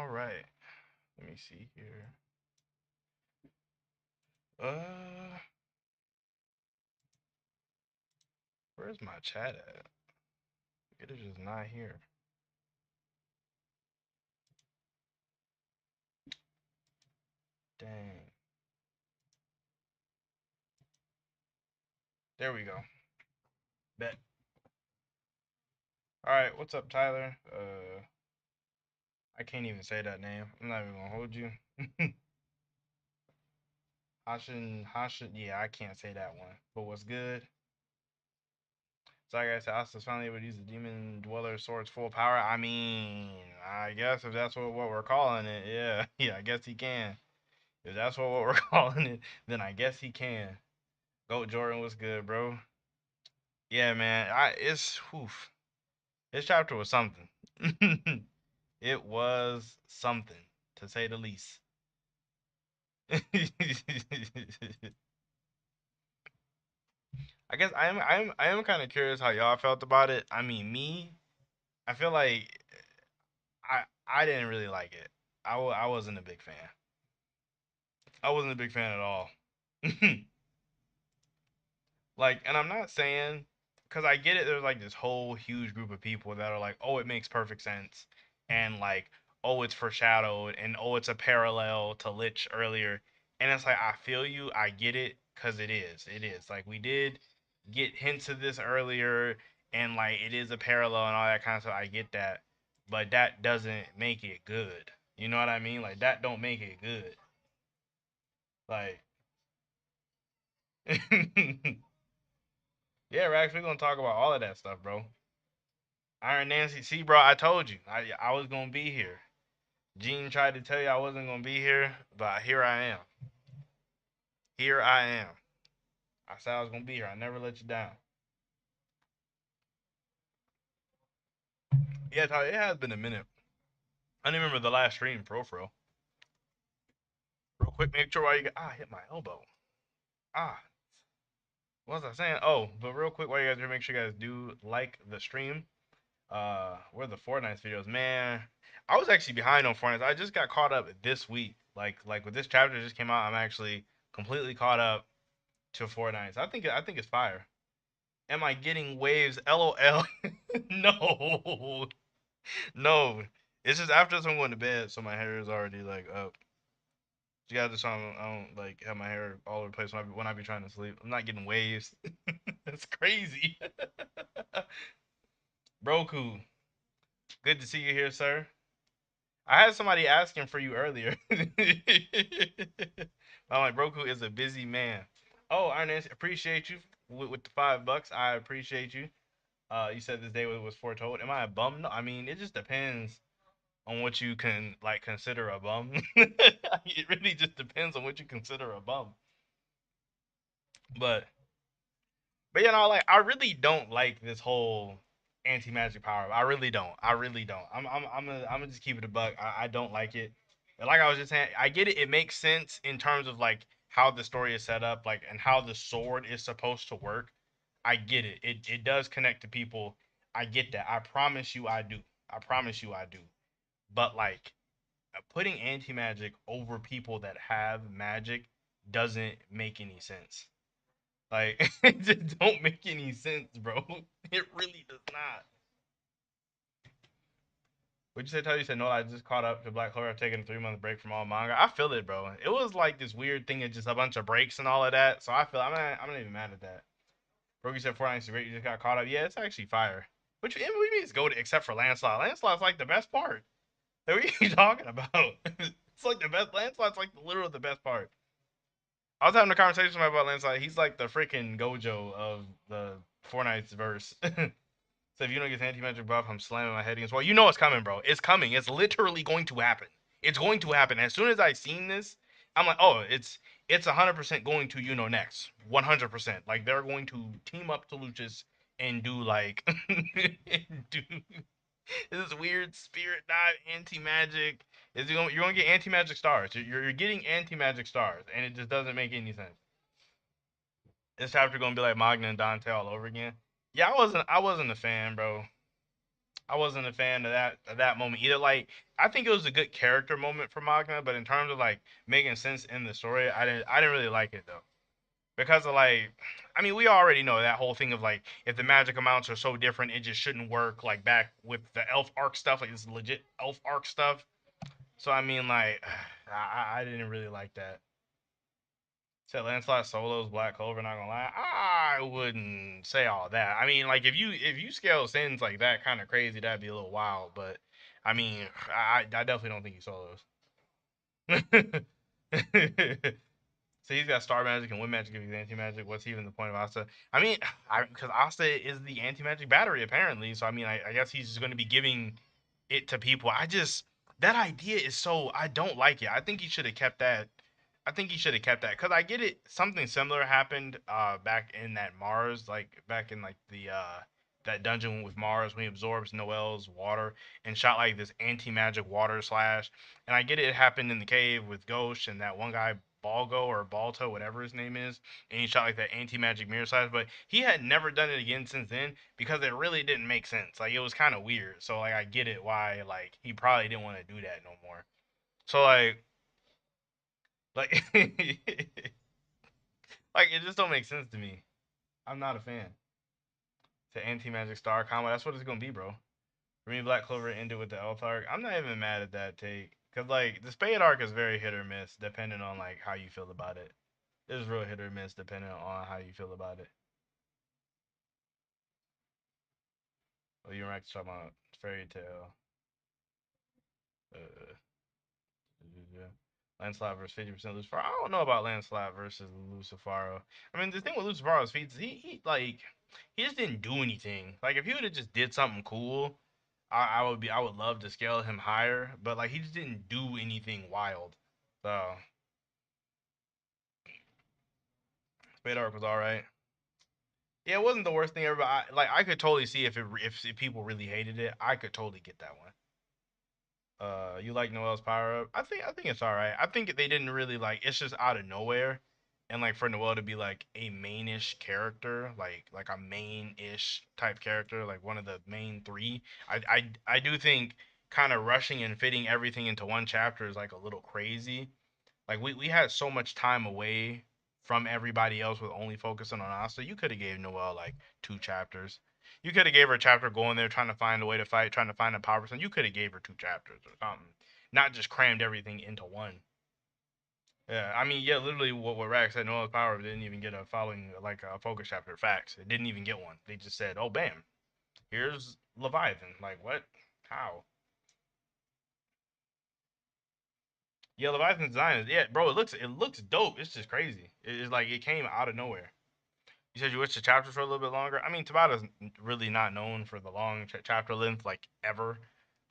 All right. Let me see here. Where's my chat at? It is just not here. Dang. There we go. Bet. All right. What's up, Tyler? I can't even say that name. I'm not even gonna hold you. Hashin. Yeah, I can't say that one. But what's good? So like I said, Asta's finally able to use the Demon Dweller Sword's full power. I mean, I guess if that's what we're calling it, yeah, yeah, I guess he can. If that's what we're calling it, then I guess he can. Goat Jordan was good, bro. Yeah, man. It's oof. This chapter was something. It was something, to say the least. I guess I am kind of curious how y'all felt about it. I mean, I feel like I didn't really like it. I wasn't a big fan. I wasn't a big fan at all. Like, and I'm not saying, because I get it. There's like this whole huge group of people that are like, oh, it makes perfect sense, and like, oh, it's foreshadowed, and oh, it's a parallel to Lich earlier, and it's like I feel you, I get it, because it is like we did get hints of this earlier, and like it is a parallel and all that kind of stuff. I get that, but that doesn't make it good. You know what I mean? Like that don't make it good. Like. Yeah, Rax, we're gonna talk about all of that stuff, bro. Iron Nancy, see, bro, I told you, I was gonna be here. Gene tried to tell you I wasn't gonna be here, but here I am. Here I am. I said I was gonna be here. I never let you down. Yeah, Tyler, it has been a minute. I don't remember the last stream, for real. Real quick, make sure while you hit my elbow. Ah, what was I saying? Oh, but real quick, while you guys are here, make sure you guys do like the stream. Where are the Fortnite videos, man? I was actually behind on Fortnite. I just got caught up this week. Like with this chapter just came out, I'm actually completely caught up to Fortnite. So I think it's fire. Am I getting waves? LOL. No, no. It's just after this I'm going to bed, so my hair is already like up. You got this on. I don't like have my hair all over the place when I be trying to sleep. I'm not getting waves. That's crazy. Broku, good to see you here, sir. I had somebody asking for you earlier. I'm like, Broku is a busy man. Oh, Ernest, appreciate you with the $5. I appreciate you. You said this day was foretold. Am I a bum? No, I mean it just depends on what you can like consider a bum. It really just depends on what you consider a bum. But you know, like I really don't like this whole anti magic power. I really don't. I really don't. I'm gonna just keep it a buck. I don't like it. And like I was just saying, I get it. It makes sense in terms of like how the story is set up, like and how the sword is supposed to work. I get it. It does connect to people. I get that. I promise you, I do. I promise you, I do. But like putting anti magic over people that have magic doesn't make any sense. Like, it just don't make any sense, bro. It really does not. Would you say, Tyler? You said, no, I just caught up to Black Clover. I've taken a 3 month break from all manga. I feel it, bro. It was like this weird thing of just a bunch of breaks and all of that. So I feel, I'm not even mad at that. Bro, you said Fortnite's great. You just got caught up. Yeah, it's actually fire. What you mean it's goated except for Lancelot? Lancelot's like the best part. What are you talking about? It's like the best. Lancelot's like literally the best part. I was having a conversation with my about Lancelot. He's like the freaking Gojo of the Fortnite's verse. So if you don't get the anti-magic buff, I'm slamming my head against wall. You know it's coming, bro. It's coming. It's literally going to happen. It's going to happen. As soon as I seen this, I'm like, oh, it's 100% going to next. 100%. Like they're going to team up to Lucius and do like do this weird spirit dive anti-magic. You're gonna get anti-magic stars. You're getting anti-magic stars, and it just doesn't make any sense. This chapter gonna be like Magna and Dante all over again. Yeah, I wasn't a fan, bro. I wasn't a fan of that moment either. Like I think it was a good character moment for Magna, but in terms of like making sense in the story, I didn't really like it though. Because of like I mean, we already know that whole thing of like if the magic amounts are so different, it just shouldn't work like back with the elf arc stuff, like this legit elf arc stuff. So I mean like I didn't really like that. Said Lancelot Solo's Black Clover. Not gonna lie, I wouldn't say all that. I mean, like if you scale sins like that kind of crazy, that'd be a little wild. But I mean, I definitely don't think he solos. So he's got star magic and wind magic if he's anti magic. What's even the point of Asta? I mean, because Asta is the anti magic battery apparently. So I mean, I guess he's just going to be giving it to people. I just that idea is so I don't like it. I think he should have kept that. I think he should have kept that because I get it. Something similar happened back in that Mars, like back in like the that dungeon with Mars when he absorbs Noel's water and shot like this anti magic water slash. And I get it happened in the cave with Ghost and that one guy Balgo or Balto, whatever his name is, and he shot like that anti magic mirror slash. But he had never done it again since then because it really didn't make sense. Like it was kind of weird. So like I get it why like he probably didn't want to do that no more. So like like it just don't make sense to me. I'm not a fan. To anti magic star combo, that's what it's gonna be, bro. For me, Black Clover ended with the Elf arc. I'm not even mad at that take. Cause like the Spade arc is very hit or miss depending on like how you feel about it. It's real hit or miss depending on how you feel about it. Oh, you were actually talking about Fairy Tale. Uh, Lancelot versus 50% Lucifero. I don't know about Lancelot versus Lucifero. I mean, the thing with Lucifero's feats, he like he just didn't do anything. Like if he would have just did something cool, I would love to scale him higher. But like he just didn't do anything wild. So Spade Arc was all right. Yeah, it wasn't the worst thing ever. But I could totally see if people really hated it, I could totally get that one. You like Noel's power up? I think it's all right. I think they didn't really like. It's just out of nowhere, and like for Noel to be like a mainish character, like a main-ish type character, like one of the main three. I do think kind of rushing and fitting everything into one chapter is like a little crazy. Like we had so much time away from everybody else with only focusing on Asta. You could have gave Noelle like 2 chapters. You could have gave her a chapter going there trying to find a way to fight, trying to find a power percent. You could have gave her 2 chapters or something. Not just crammed everything into one. Yeah, I mean, yeah, literally what Rack said, Noelle's power didn't even get a following like a focus chapter. Facts. It didn't even get one. They just said, "Oh, bam, here's Leviathan." Like what? How? Yeah, Leviathan design is yeah, bro. It looks dope. It's just crazy. It's like it came out of nowhere. You said you wish the chapters were a little bit longer. I mean, Tabata's really not known for the long chapter length, like ever.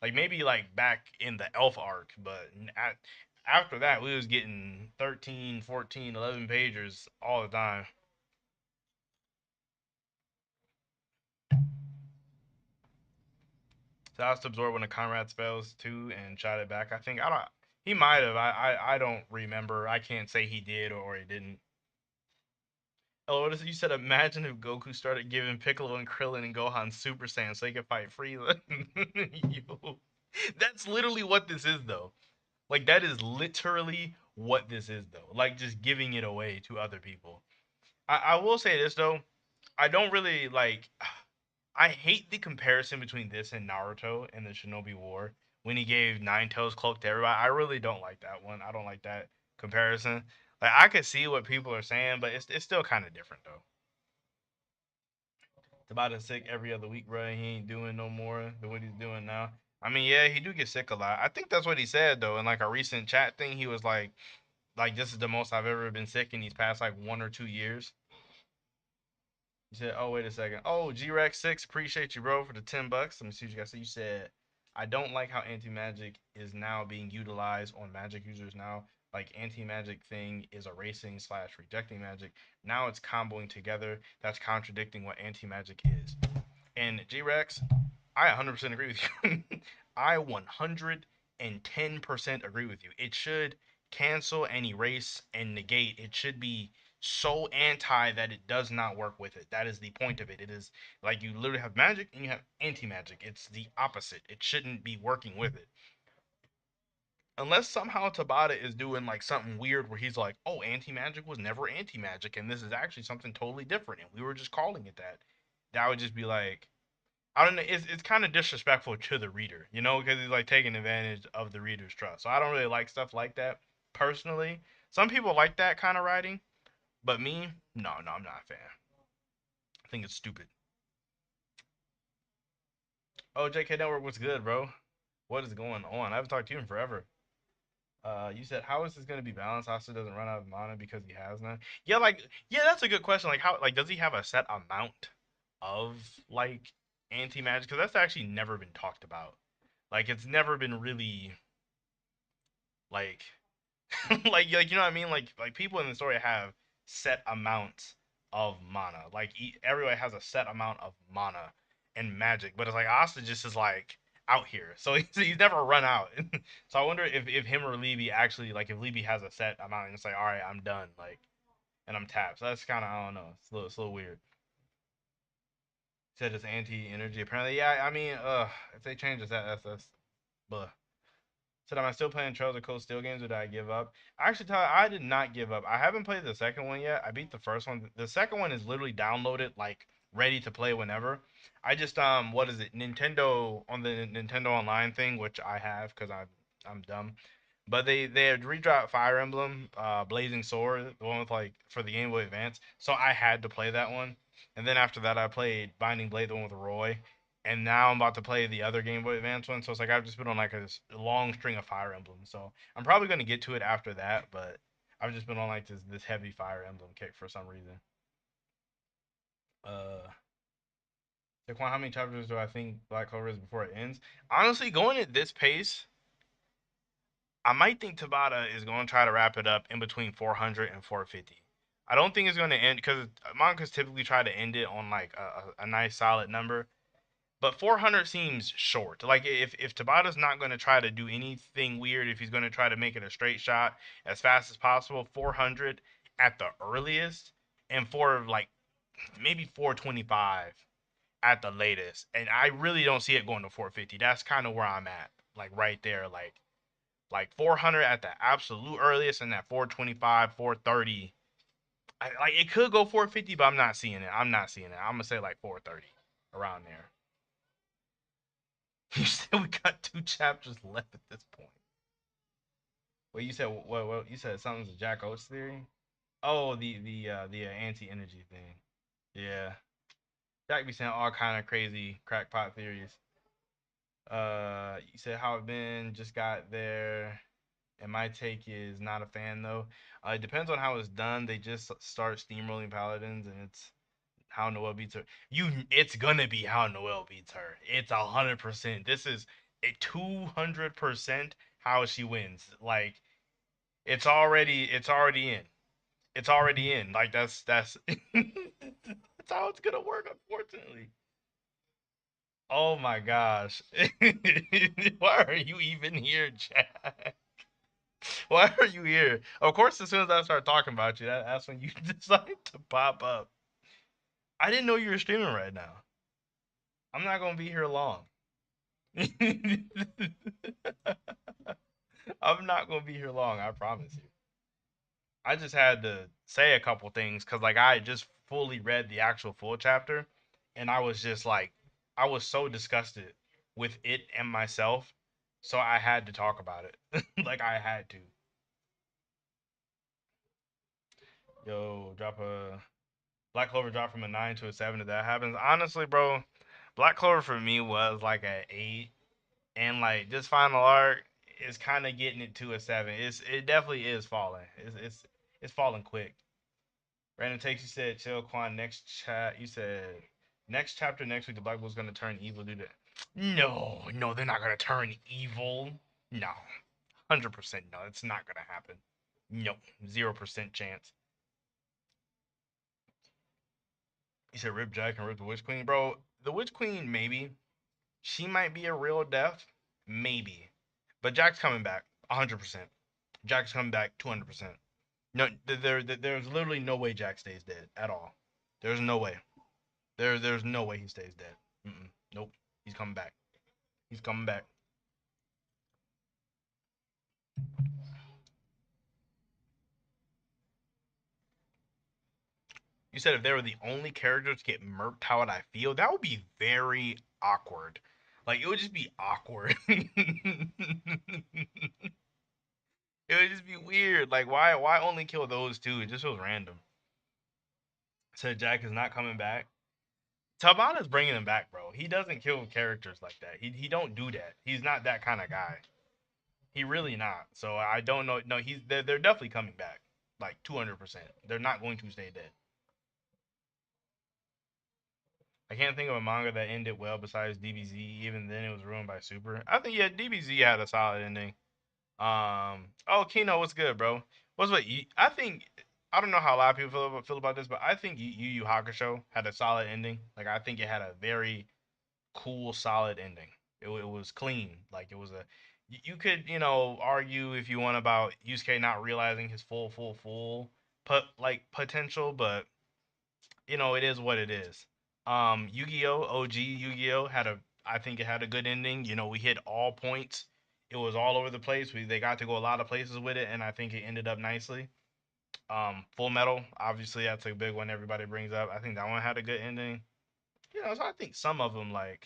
Like maybe like back in the Elf arc, but after that, we was getting 13, 14, 11 pagers all the time. So I was to absorb one of Conrad's spells too and shot it back. I think I don't. He might have. I don't remember. I can't say he did or he didn't. Oh, what is it? You said imagine if Goku started giving Piccolo and Krillin and Gohan Super Saiyan so they could fight Frieza. Yo. That's literally what this is though. Like that is literally what this is though. Like just giving it away to other people. I will say this though. I don't really like I hate the comparison between this and Naruto and the Shinobi War when he gave Nine Tails cloak to everybody. I really don't like that one. I don't like that comparison. Like I could see what people are saying, but it's still kind of different though. Tabata's sick every other week, bro. He ain't doing no more than what he's doing now. I mean, yeah, he do get sick a lot. I think that's what he said though. In like a recent chat thing, he was like this is the most I've ever been sick in these past like 1 or 2 years. You said, oh wait a second. Oh, G-Rex 6, appreciate you, bro, for the $10. Let me see what you guys say. You said, I don't like how anti-magic is now being utilized on magic users now. Like anti-magic thing is erasing slash rejecting magic. Now it's comboing together. That's contradicting what anti-magic is. And G-Rex, I 100% agree with you. I 110% agree with you. It should cancel and erase and negate. It should be so anti that it does not work with it. That is the point of it. It is like you literally have magic and you have anti-magic. It's the opposite. It shouldn't be working with it. Unless somehow Tabata is doing like something weird where he's like, "Oh, anti-magic was never anti-magic and this is actually something totally different and we were just calling it that." That would just be like, I don't know. It's kind of disrespectful to the reader, you know, because he's like taking advantage of the reader's trust. So I don't really like stuff like that personally. Some people like that kind of writing, but me, no, no, I'm not a fan. I think it's stupid. Oh, JK Network, what's good, bro? What is going on? I haven't talked to you in forever. You said how is this gonna be balanced? Asa doesn't run out of mana because he has none. Yeah, like yeah, that's a good question. Like how like does he have a set amount of like anti magic? Because that's actually never been talked about. Like it's never been really like like you know what I mean? Like people in the story have set amounts of mana. Like everybody has a set amount of mana and magic, but it's like Asta just is like out here, so he's never run out. So I wonder if him or Libby actually like if Libby has a set amount and it's like all right, I'm done, like and I'm tapped. So that's kind of I don't know. It's a little weird. Said it's anti energy apparently. Yeah, I mean, if they change this, that's but. Said, am I still playing Trails of Cold Steel games or did I give up? Actually, Tyler, I did not give up. I haven't played the second one yet. I beat the first one. The second one is literally downloaded, like ready to play whenever. I just what is it? Nintendo on the Nintendo Online thing, which I have because I'm dumb. But they had redropped Fire Emblem, Blazing Sword, the one with like for the Game Boy Advance. So I had to play that one. And then after that, I played Binding Blade, the one with Roy. And now I'm about to play the other Game Boy Advance one. So it's like I've just been on like a long string of Fire Emblem. So I'm probably gonna get to it after that. But I've just been on like this heavy Fire Emblem kick for some reason. Uh, Saquon, how many chapters do I think Black Clover is before it ends? Honestly, going at this pace, I might think Tabata is going to try to wrap it up in between 400 and 450. I don't think it's going to end because mangas typically try to end it on like a nice solid number. But 400 seems short. Like if Tabata's not going to try to do anything weird, if he's going to try to make it a straight shot as fast as possible, 400 at the earliest, and for like maybe 425 at the latest. And I really don't see it going to 450. That's kind of where I'm at, like right there, like 400 at the absolute earliest, and at 425, 430. Like it could go 450, but I'm not seeing it. I'm not seeing it. I'm gonna say like 430 around there. You said we got 2 chapters left at this point. Well, you said what? You said something's a Jack Oates theory. Oh, the anti energy thing. Yeah, Jack be saying all kind of crazy crackpot theories. You said how it been just got there. And my take is not a fan though. It depends on how it's done. They just start steamrolling paladins, and it's how Noelle beats her. It's gonna be how Noelle beats her. It's 100%. This is a 200% how she wins. Like it's already in. It's already in. Like that's that's how it's gonna work. Unfortunately. Oh my gosh. Why are you even here, Jack? Why are you here? Of course, as soon as I start talking about you, that's when you decide to pop up. I didn't know you were streaming right now. I'm not gonna be here long. I'm not gonna be here long. I promise you. I just had to say a couple things because, like, I just fully read the actual full chapter, and I was just like, I was so disgusted with it and myself, so I had to talk about it. Like, I had to. Yo, drop a Black Clover dropped from a 9 to a 7 if that happens. Honestly, bro, Black Clover for me was like an 8, and like this final arc is kind of getting it to a 7. It definitely is falling. It's falling quick. Random takes you said chill Quan next chat. You said next chapter next week the Black Bull's gonna turn evil due to. No, no, they're not gonna turn evil. No, 100% no, it's not gonna happen. No, 0% chance. You said Rip Jack and Rip the Witch Queen, bro. The Witch Queen, maybe she might be a real death, maybe, but Jack's coming back, 100%. Jack's coming back, 200%. No, there's literally no way Jack stays dead at all. There's no way. There's no way he stays dead. Nope. He's coming back. He's coming back. You said if they were the only characters to get murked, how would I feel? That would be very awkward. Like it would just be awkward. It would just be weird. Like why only kill those two? It just feels random. Said Jack is not coming back. Tabana's bringing him back, bro. He doesn't kill characters like that. He don't do that. He's not that kind of guy. He really not. So I don't know. No, they're definitely coming back. Like 200%. They're not going to stay dead. I can't think of a manga that ended well besides DBZ. Even then, it was ruined by Super. I think yeah, DBZ had a solid ending. Oh Kino, what's good, bro? What's what? I think I don't know how a lot of people feel about this, but I think Yu Yu Hakusho had a solid ending. Like I think it had a very cool, solid ending. It was clean. Like it was a. You could argue if you want about Yusuke not realizing his full potential, but it is what it is. Yu-Gi-Oh! OG Yu-Gi-Oh! Had a I think it had a good ending. We hit all points. It was all over the place. They got to go a lot of places with it, and I think it ended up nicely. Full Metal, obviously that's a big one everybody brings up. I think that one had a good ending. So I think some of them right.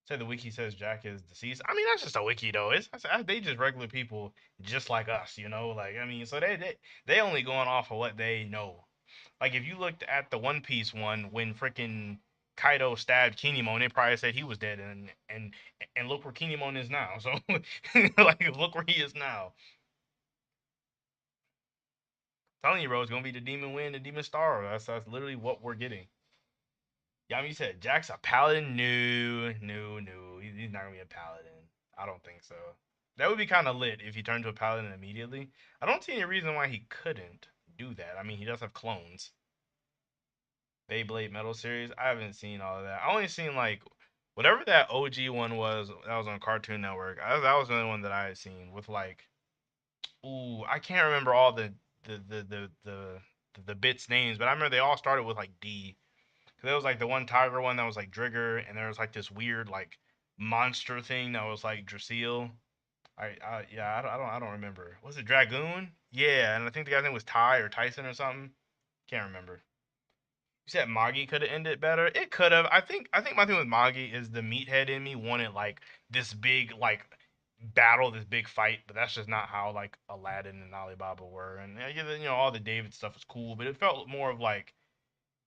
Say the wiki says Jack is deceased. I mean, that's just a wiki though. They just regular people just like us. Like I mean, so they only going off of what they know. Like if you looked at the One Piece one when freaking Kaido stabbed Kinemon, they probably said he was dead, and look where Kinemon is now. So like look where he is now. I'm telling you, bro, it's gonna be the Demon Wind, the Demon Star. That's literally what we're getting. Yeah, I mean, you said Jack's a paladin. No, no, no. He's not gonna be a paladin. I don't think so. That would be kind of lit if he turned to a paladin immediately. I don't see any reason why he couldn't do that. I mean, he does have clones. Beyblade Metal series. I haven't seen all of that. I only seen like whatever that OG one was that was on Cartoon Network. That was the only one that I had seen with like, ooh, I can't remember all the the the the the bits names, but I remember they all started with like D. Cause there was like the one tiger one that was like Drigger, and there was like this weird like monster thing that was like Drasil. Yeah, I don't remember. Was it Dragoon? Yeah, and I think the guy's name was Ty or Tyson or something. Can't remember. You said Magi could have ended better. It could have. I think my thing with Magi is the meathead in me wanted like this big like battle, this big fight, but that's just not how like Aladdin and Alibaba were. And all the David stuff was cool, but it felt more of like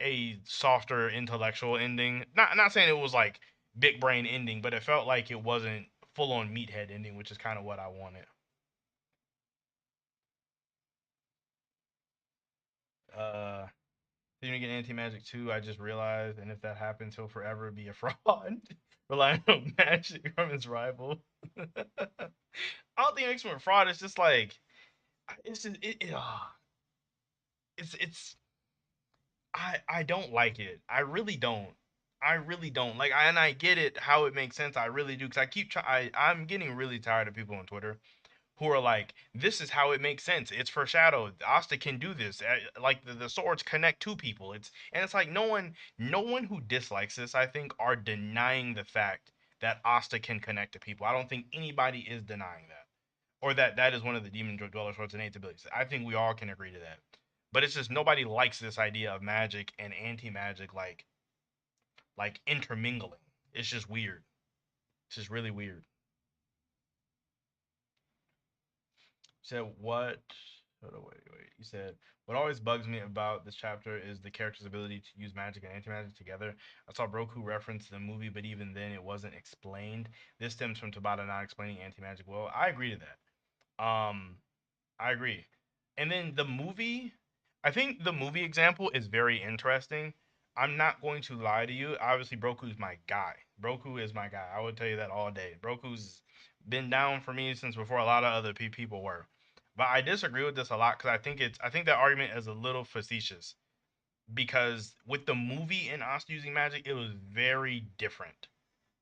a softer intellectual ending. Not saying it was like big brain ending, but it felt like it wasn't full on meathead ending, which is kind of what I wanted. Uh, Then you get anti magic too. I just realized, and if that happens, he'll forever be a fraud, relying on magic from his rival. I don't think it makes him a fraud. It's just like it's just it's I don't like it. I really don't. I really don't like. And I get it how it makes sense. I really do because I keep trying. I'm getting really tired of people on Twitter who are like, "This is how it makes sense. It's foreshadowed. Asta can do this. Like the swords connect to people." It's like no one who dislikes this, I think, are denying the fact that Asta can connect to people. I don't think anybody is denying that, or that is one of the demon dweller swords' innate abilities. I think we all can agree to that. But it's just nobody likes this idea of magic and anti-magic like intermingling. It's just weird. It's just really weird. Said what? Hold on, wait. You said what always bugs me about this chapter is the character's ability to use magic and anti-magic together. I saw Broku reference the movie, but even then it wasn't explained. This stems from Tabata not explaining anti-magic well. I agree to that. I agree. And then the movie, I think the movie example is very interesting. I'm not going to lie to you. Obviously, Broku's my guy. Broku is my guy. I would tell you that all day. Broku's been down for me since before a lot of other people were. But I disagree with this a lot because I think that argument is a little facetious because with the movie and us using magic, it was very different.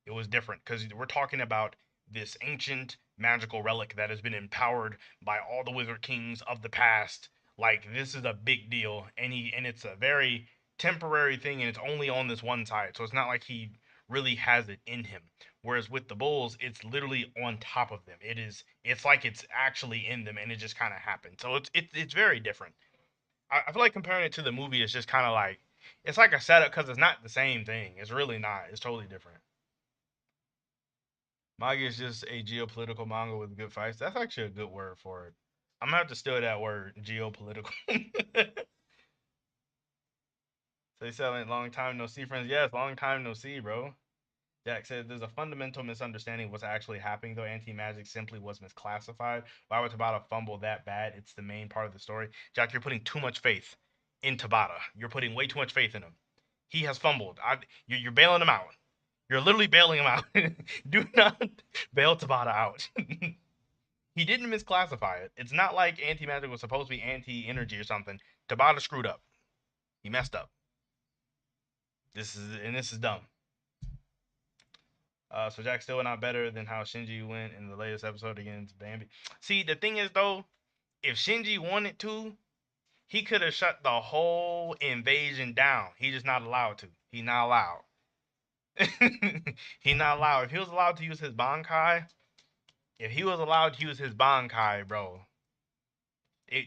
It was different because we're talking about this ancient magical relic that has been empowered by all the wizard kings of the past. Like this is a big deal, and it's a very temporary thing, and it's only on this one side, so it's not like he really has it in him. Whereas with the bulls, it's literally on top of them. It's like it's actually in them, and it just kind of happened. So it's very different. I feel like comparing it to the movie is just kind of like it's like a setup because it's not the same thing. It's really not. It's totally different. Manga is just a geopolitical manga with good fights. That's actually a good word for it. I'm gonna have to steal that word, geopolitical. So you said like, long time no see, friends. Yes, long time no see, bro. Jack said there's a fundamental misunderstanding of what's actually happening, though. Anti magic simply was misclassified. Why would Tabata fumble that bad? It's the main part of the story. Jack, you're putting too much faith in Tabata. You're putting way too much faith in him. He has fumbled. You're bailing him out. You're literally bailing him out. Do not bail Tabata out. He didn't misclassify it. It's not like anti magic was supposed to be anti energy or something. Tabata screwed up. He messed up. This is dumb. So Jack's still not better than how Shinji went in the latest episode against Bambi. See, the thing is though, if Shinji wanted to, he could have shut the whole invasion down. He's just not allowed to. He's not allowed. He's not allowed. If he was allowed to use his Bankai, if he was allowed to use his Bankai, bro,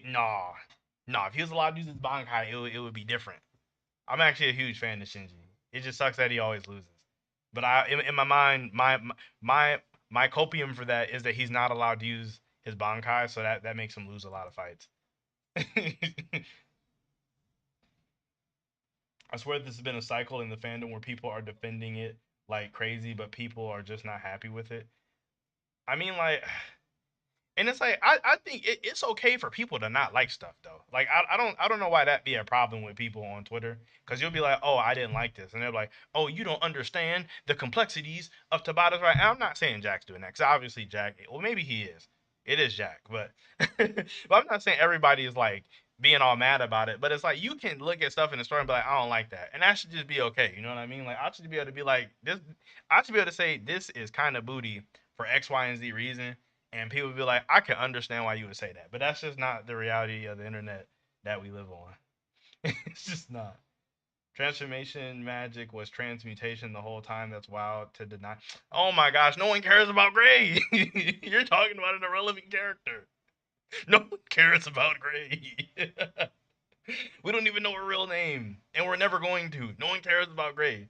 no. If he was allowed to use his Bankai, it would be different. I'm actually a huge fan of Shinji. It just sucks that he always loses. But in my mind, my copium for that is that he's not allowed to use his Bankai, so that makes him lose a lot of fights. I swear this has been a cycle in the fandom where people are defending it like crazy, but people are just not happy with it. I mean, like, and it's like I think it's okay for people to not like stuff though. Like I don't know why that be a problem with people on Twitter because you'll be like, oh, I didn't like this, and they're like, oh, you don't understand the complexities of Tabata's right. And I'm not saying Jack's doing that because obviously Jack, well maybe he is. It is Jack, but but I'm not saying everybody is like being all mad about it. But it's like you can look at stuff in the story and be like, I don't like that, and that should just be okay. You know what I mean? Like I should be able to be like this. I should be able to say this is kind of booty for X, Y, and Z reason and people would be like, I can understand why you would say that, but that's just not the reality of the internet that we live on. It's just not. Transformation magic was transmutation the whole time. That's wild to deny. Oh my gosh, no one cares about Gray. You're talking about an irrelevant character. No one cares about Gray. We don't even know her real name, and we're never going to. No one cares about Gray.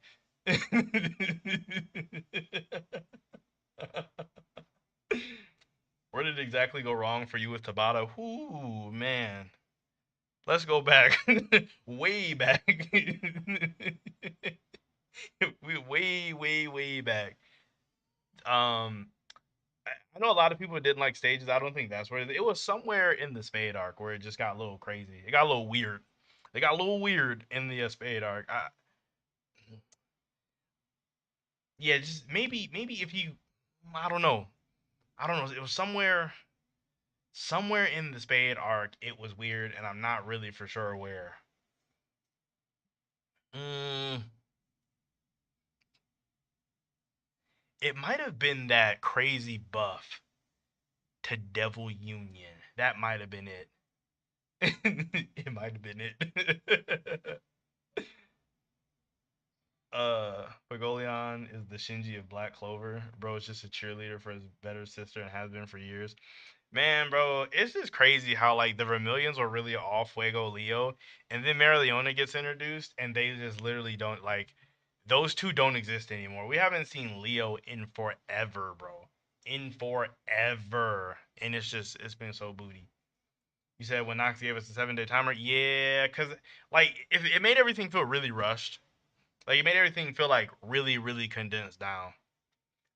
Where did it exactly go wrong for you with Tabata? Ooh, man. Let's go back. Way back. Way back. Um, I know a lot of people didn't like stages. I don't think that's where it was somewhere in the Spade arc where it just got a little crazy. It got a little weird. It got a little weird in the Spade arc. Yeah, just maybe if you, I don't know. I don't know. It was somewhere in the Spade arc, it was weird, and I'm not really for sure where. Mm, it might have been that crazy buff to Devil Union. That might have been it. It might have been it. Pagolion is the Shinji of Black Clover. Bro is just a cheerleader for his better sister and has been for years. Man, bro, it's just crazy how like the Vermilions were really all Fuego Leo, and then Marileona gets introduced, and they just literally don't like those two don't exist anymore. We haven't seen Leo in forever, bro. In forever, and it's been so booty. You said when Nox gave us a 7 day timer, yeah, cause like if it made everything feel really rushed, like it made everything feel like really condensed down.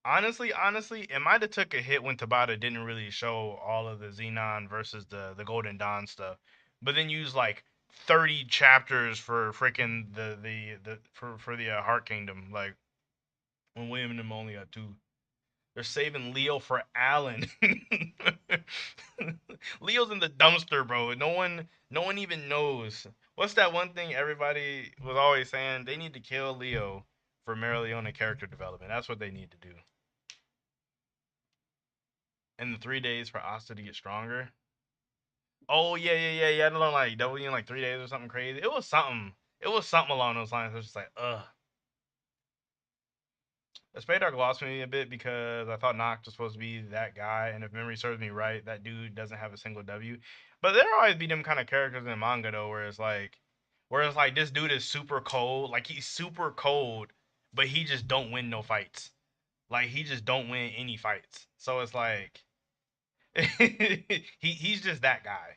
Honestly, it might have took a hit when Tabata didn't really show all of the Xenon versus the Golden Dawn stuff, but then use like 30 chapters for freaking the for the Heart Kingdom, like when William and them only got two. They're saving Leo for Alan. Leo's in the dumpster, bro. No one even knows. What's that one thing everybody was always saying? They need to kill Leo for Marileona character development. That's what they need to do. And the 3 days for Asta to get stronger. Oh yeah, yeah, yeah. You had to learn like W in like 3 days or something crazy. It was something. It was something along those lines. It was just like, ugh. The Spade Dark lost me a bit because I thought Noct was supposed to be that guy, and if memory serves me right, that dude doesn't have a single W. But there always be them kind of characters in manga though, where it's like this dude is super cold, like he's super cold, but he just don't win no fights. Like he just don't win any fights. So it's like he's just that guy.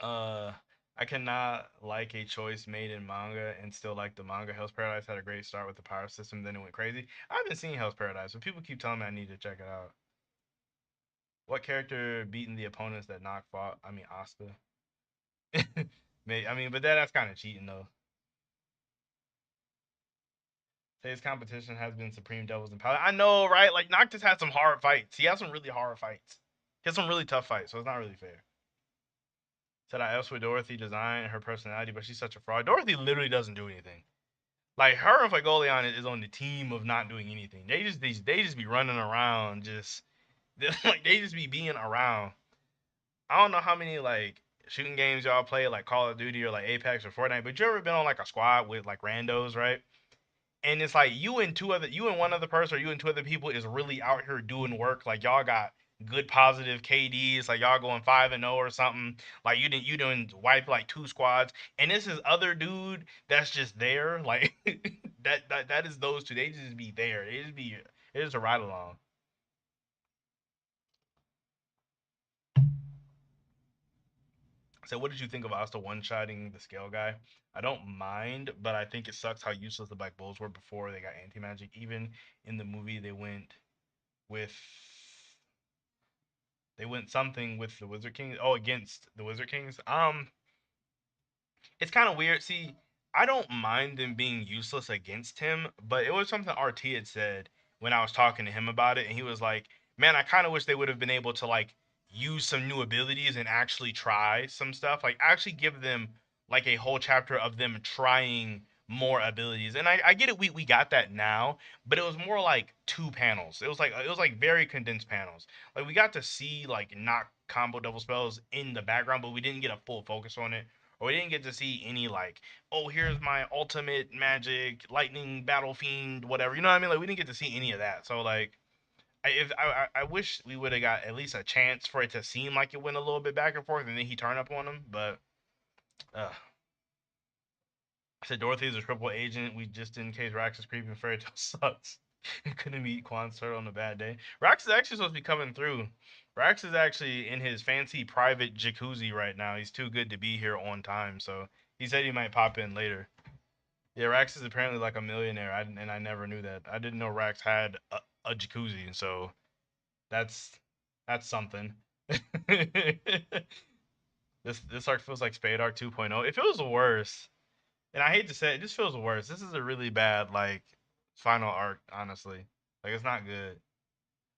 Uh, I cannot like a choice made in manga and still like the manga. Hell's Paradise had a great start with the power system, then it went crazy. I haven't seen Hell's Paradise, but people keep telling me I need to check it out. What character beating the opponents that Noct fought? I mean, Asta. I mean, but that's kind of cheating though. Today's competition has been Supreme Devils and Paladin. I know, right? Like Noctis had some hard fights. He has some really hard fights. He has some really tough fights, so it's not really fair. Said I else with Dorothy design her personality, but she's such a fraud. Dorothy literally doesn't do anything. Like her and Fagolion is on the team of not doing anything. They just be running around, just like they just be being around. I don't know how many like shooting games y'all play, like Call of Duty or like Apex or Fortnite, but you ever been on like a squad with like randos, right? And it's like you and one other person or you and two other people is really out here doing work. Like y'all got good positive KDs, like y'all going 5-0 or something. Like you didn't wipe like two squads, and this is other dude that's just there. Like that is those two. They just be there. They just a ride along. So what did you think of Asta one-shotting the scale guy? I don't mind, but I think it sucks how useless the Black Bulls were before they got anti magic. Even in the movie, with they went something with the Wizard Kings. Oh, against the Wizard Kings. It's kind of weird. See, I don't mind them being useless against him, but it was something RT had said when I was talking to him about it, and he was like, "Man, I kind of wish they would have been able to like use some new abilities and actually try some stuff. Like actually give them like a whole chapter of them trying more abilities." And I get it. We got that now, but it was more like two panels. It was like very condensed panels. Like we got to see like not combo double spells in the background, but we didn't get a full focus on it, or we didn't get to see any like, oh, here's my ultimate magic lightning battle fiend, whatever. You know what I mean? Like we didn't get to see any of that. So like, I wish we would have got at least a chance for it to seem like it went a little bit back and forth, and then he turned up on him. But I said Dorothy's a triple agent. We just in case Rax is creeping. Fairy Tale sucks. Couldn't meet Quan's turtle on a bad day. Rax is actually supposed to be coming through. Rax is actually in his fancy private jacuzzi right now. He's too good to be here on time, so he said he might pop in later. Yeah, Rax is apparently like a millionaire, and I never knew that. I didn't know Rax had a jacuzzi, so that's that's something. This arc feels like Spade Arc 2.0. It feels worse, and I hate to say it just feels worse. This is a really bad like final arc, honestly. Like it's not good.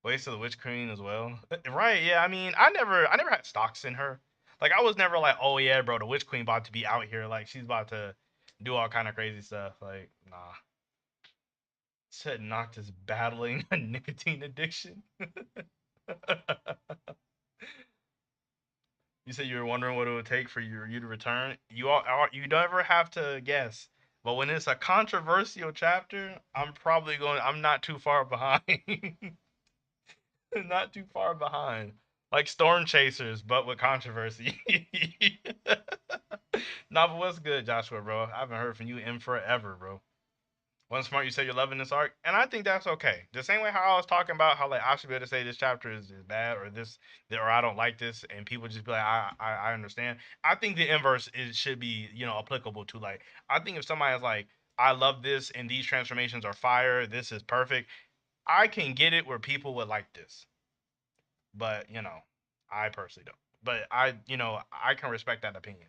Waste of the Witch Queen as well. Right, yeah. I mean, I never had stocks in her. Like I was never like, oh yeah, bro, the Witch Queen about to be out here. Like she's about to do all kind of crazy stuff. Like, nah. Said Noctis battling a nicotine addiction. You said you were wondering what it would take for you to return. You don't ever have to guess. But when it's a controversial chapter, I'm not too far behind. Not too far behind. Like Storm Chasers, but with controversy. Nah, but what's good, Joshua, bro? I haven't heard from you in forever, bro. One smart, you say you're loving this arc, and I think that's okay. The same way how I was talking about how like I should be able to say this chapter is bad or or I don't like this, and people just be like I understand. I think the inverse should be applicable to like I think if somebody is like I love this and these transformations are fire, this is perfect. I can get it where people would like this, but I personally don't. But I can respect that opinion.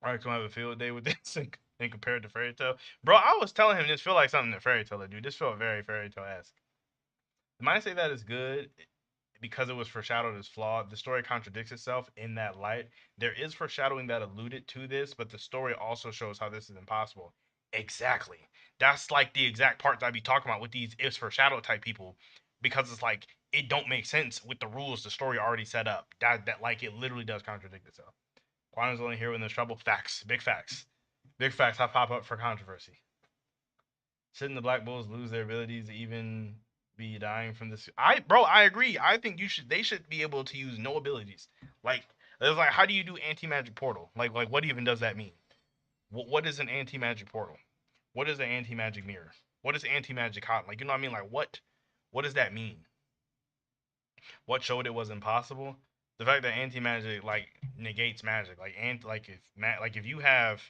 All right, gonna have a field day with this and compared to Fairy Tale. Bro, I was telling him this feel like something that Fairy Tale would do. This felt very Fairy Tale esque. The mind say that is good because it was foreshadowed as flawed. The story contradicts itself in that light. There is foreshadowing that alluded to this, but the story also shows how this is impossible. Exactly. That's like the exact part that I be talking about with these ifs foreshadow type people. because it's like it don't make sense with the rules the story already set up. That like it literally does contradict itself. Quantum's only here when there's trouble. Facts. Big facts. Big facts. I pop up for controversy. Shouldn't the Black Bulls lose their abilities to even be dying from this? I agree. I think they should be able to use no abilities. Like it's like how do you do anti magic portal? Like what even does that mean? What is an anti magic portal? What is an anti magic mirror? What is anti magic hot? Like you know what I mean? Like what does that mean? What showed it was impossible? The fact that anti magic like negates magic. Like if you have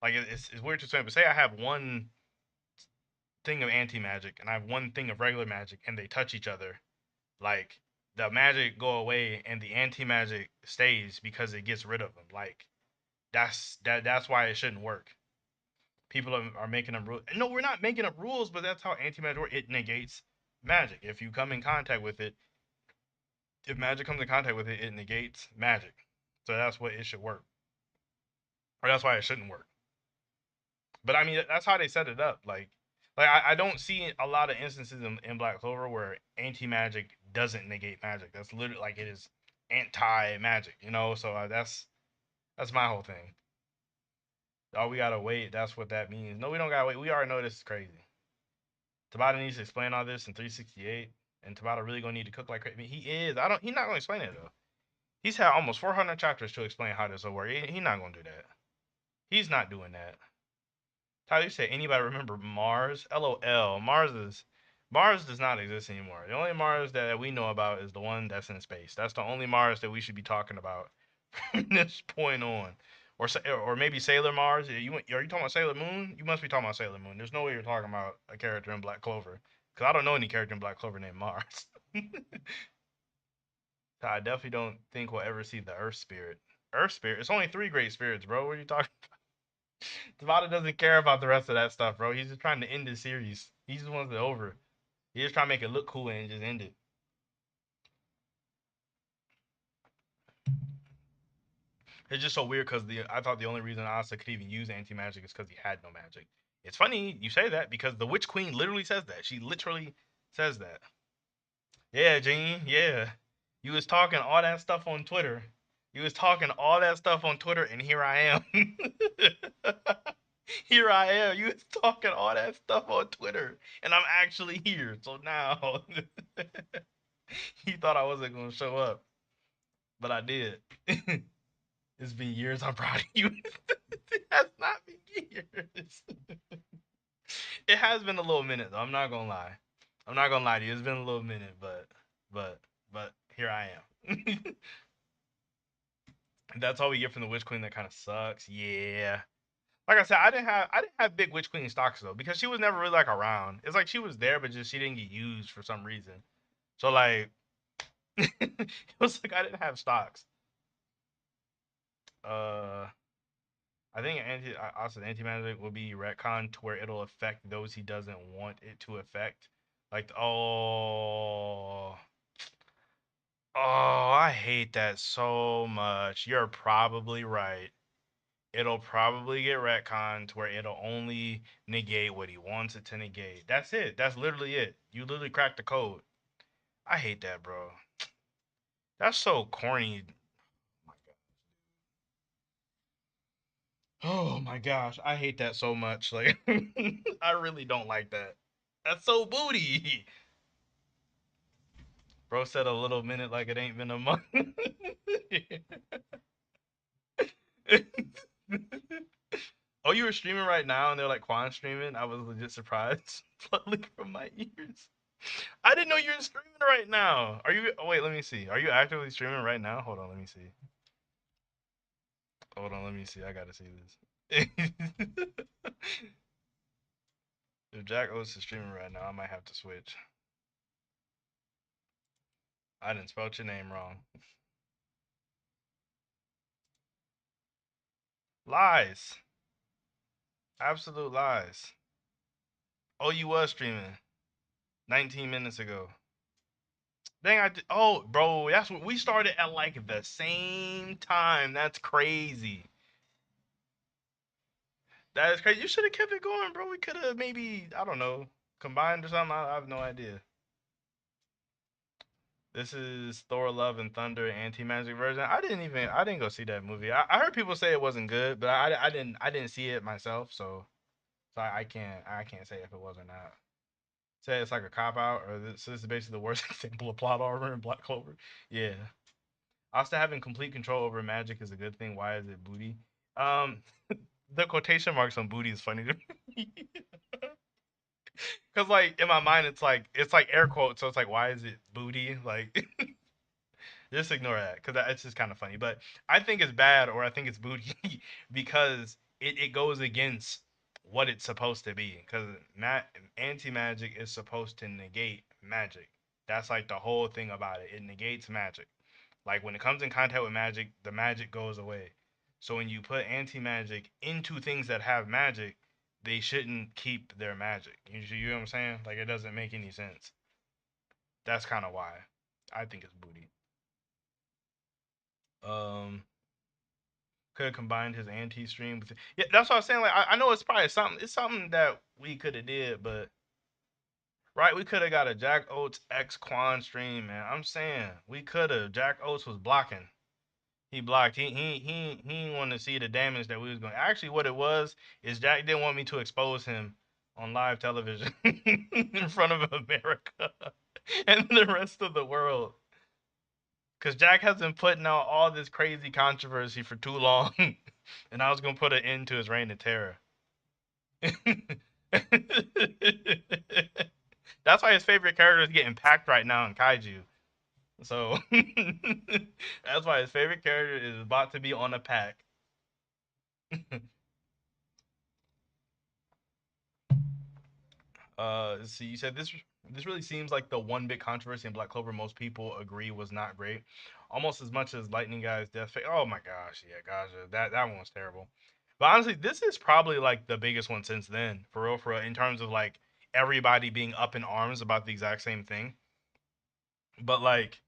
like it's weird to say, but say I have one thing of anti magic and I have one thing of regular magic and they touch each other, like the magic go away and the anti magic stays because it gets rid of them. Like that's why it shouldn't work. People are making up rules. No, we're not making up rules, but that's how anti magic works. It negates magic. If you come in contact with it, if magic comes in contact with it, it negates magic. So that's what it should work, or that's why it shouldn't work. But I mean, that's how they set it up. I don't see a lot of instances in Black Clover where anti magic doesn't negate magic. That's literally like it is anti magic, you know. So that's my whole thing. Oh, we gotta wait. That's what that means. No, we don't gotta wait. We already know this is crazy. Tabata needs to explain all this in 368, and Tabata really gonna need to cook like crazy. I mean, he is. I don't. He's not gonna explain it though. He's had almost 400 chapters to explain how this will work. He's not gonna do that. He's not doing that. Tyler, you say anybody remember Mars? LOL. Mars does not exist anymore. The only Mars that we know about is the one that's in space. That's the only Mars that we should be talking about from this point on. Or maybe Sailor Mars. Are you talking about Sailor Moon? You must be talking about Sailor Moon. There's no way you're talking about a character in Black Clover. Because I don't know any character in Black Clover named Mars. I definitely don't think we'll ever see the Earth Spirit. Earth Spirit? It's only three great spirits, bro. What are you talking Tabata doesn't care about the rest of that stuff, bro. He's just trying to end the series. He just wants it over. He's just trying to make it look cool and just end it. It's just so weird because I thought the only reason Asa could even use anti magic is because he had no magic. It's funny you say that because the Witch Queen literally says that. She literally says that. Yeah, Gene. Yeah, you was talking all that stuff on Twitter. You was talking all that stuff on Twitter, and here I am. Here I am. You was talking all that stuff on Twitter, and I'm actually here. So now, he thought I wasn't gonna show up, but I did. It's been years. I'm proud of you. It has not been years. It has been a little minute though. I'm not gonna lie. I'm not gonna lie to you. It's been a little minute, but but here I am. That's all we get from the Witch Queen. That kind of sucks. Yeah. Like I said, I didn't have big Witch Queen stocks though because she was never really like around. It's like she was there, but just she didn't get used for some reason. So like, it was like I didn't have stocks. Uh, I think also anti magic will be retcon to where it'll affect those he doesn't want it to affect. Like I hate that so much. You're probably right. It'll probably get retconned to where it'll only negate what he wants it to negate. That's it. That's literally it. You literally cracked the code. I hate that, bro. That's so corny. Oh my gosh, I hate that so much. Like, I really don't like that. That's so booty. Bro said a little minute like it ain't been a month. Oh, you were streaming right now and they're like Quan streaming? I was legit surprised. Flooding from my ears. I didn't know you were streaming right now. Are you? Oh, wait, let me see. Are you actively streaming right now? Hold on, let me see. Hold on, let me see. I gotta see this. If Jack Oates is streaming right now, I might have to switch. I didn't spell your name wrong. Lies. Absolute lies. Oh, you was streaming 19 minutes ago. Dang, I did. Oh, bro, that's what we started at like the same time. That's crazy. That is crazy. You should have kept it going, bro. We could have maybe, I don't know, combined or something. I have no idea. This is Thor: Love and Thunder anti-magic version. I didn't go see that movie. I heard people say it wasn't good, but I didn't see it myself, so I can't say if it was or not. Say it's like a cop out, or this is basically the worst example of plot armor in Black Clover. Yeah. Also, having complete control over magic is a good thing. Why is it booty? Um, the quotation marks on booty is funny to me. Cause like in my mind it's like air quotes, so it's like why is it booty? Like just ignore that because it's just kind of funny. But I think it's bad or I think it's booty because it goes against what it's supposed to be. Because anti magic is supposed to negate magic. That's like the whole thing about it. It negates magic. Like when it comes in contact with magic, the magic goes away. So when you put anti magic into things that have magic, they shouldn't keep their magic. You know what I'm saying? Like it doesn't make any sense. That's kind of why I think it's booty. Um, could have combined his anti stream with yeah. That's what I was saying. Like I know it's probably something. It's something that we could have did, but right, we could have got a Jack Oates X Quan stream, man. I'm saying we could have. Jack Oates was blocking. He blocked. He didn't want to see the damage that we was going. Actually, what it was is Jack didn't want me to expose him on live television in front of America and the rest of the world. Because Jack has been putting out all this crazy controversy for too long, and I was gonna put an end to his reign of terror. That's why his favorite character is getting packed right now in Kaiju. So that's why his favorite character is about to be on a pack. See, you said this really seems like the one big controversy in Black Clover most people agree was not great, almost as much as Lightning Guy's death. Oh my gosh, yeah, gosh, that one was terrible. But honestly, this is probably like the biggest one since then, for real, in terms of like everybody being up in arms about the exact same thing. But like,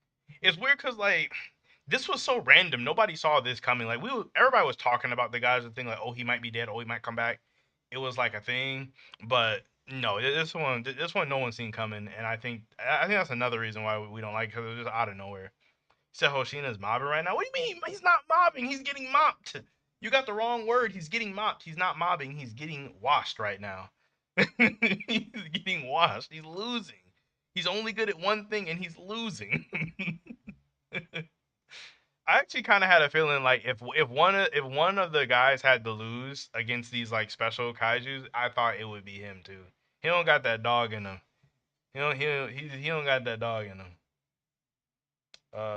it's weird because like this was so random. Nobody saw this coming. Like everybody was talking about the guys. The thing like, oh, he might be dead. Oh, he might come back. It was like a thing, but no, this one, no one's seen coming. And I think that's another reason why we don't like because it was just out of nowhere. Said Hoshina's mobbing right now. What do you mean? He's not mobbing. He's getting mopped. You got the wrong word. He's getting mopped. He's not mobbing. He's getting washed right now. He's getting washed. He's losing. He's only good at one thing, and he's losing. I actually kind of had a feeling like if one of the guys had to lose against these like special kaiju's, I thought it would be him too. He don't got that dog in him. He don't got that dog in him.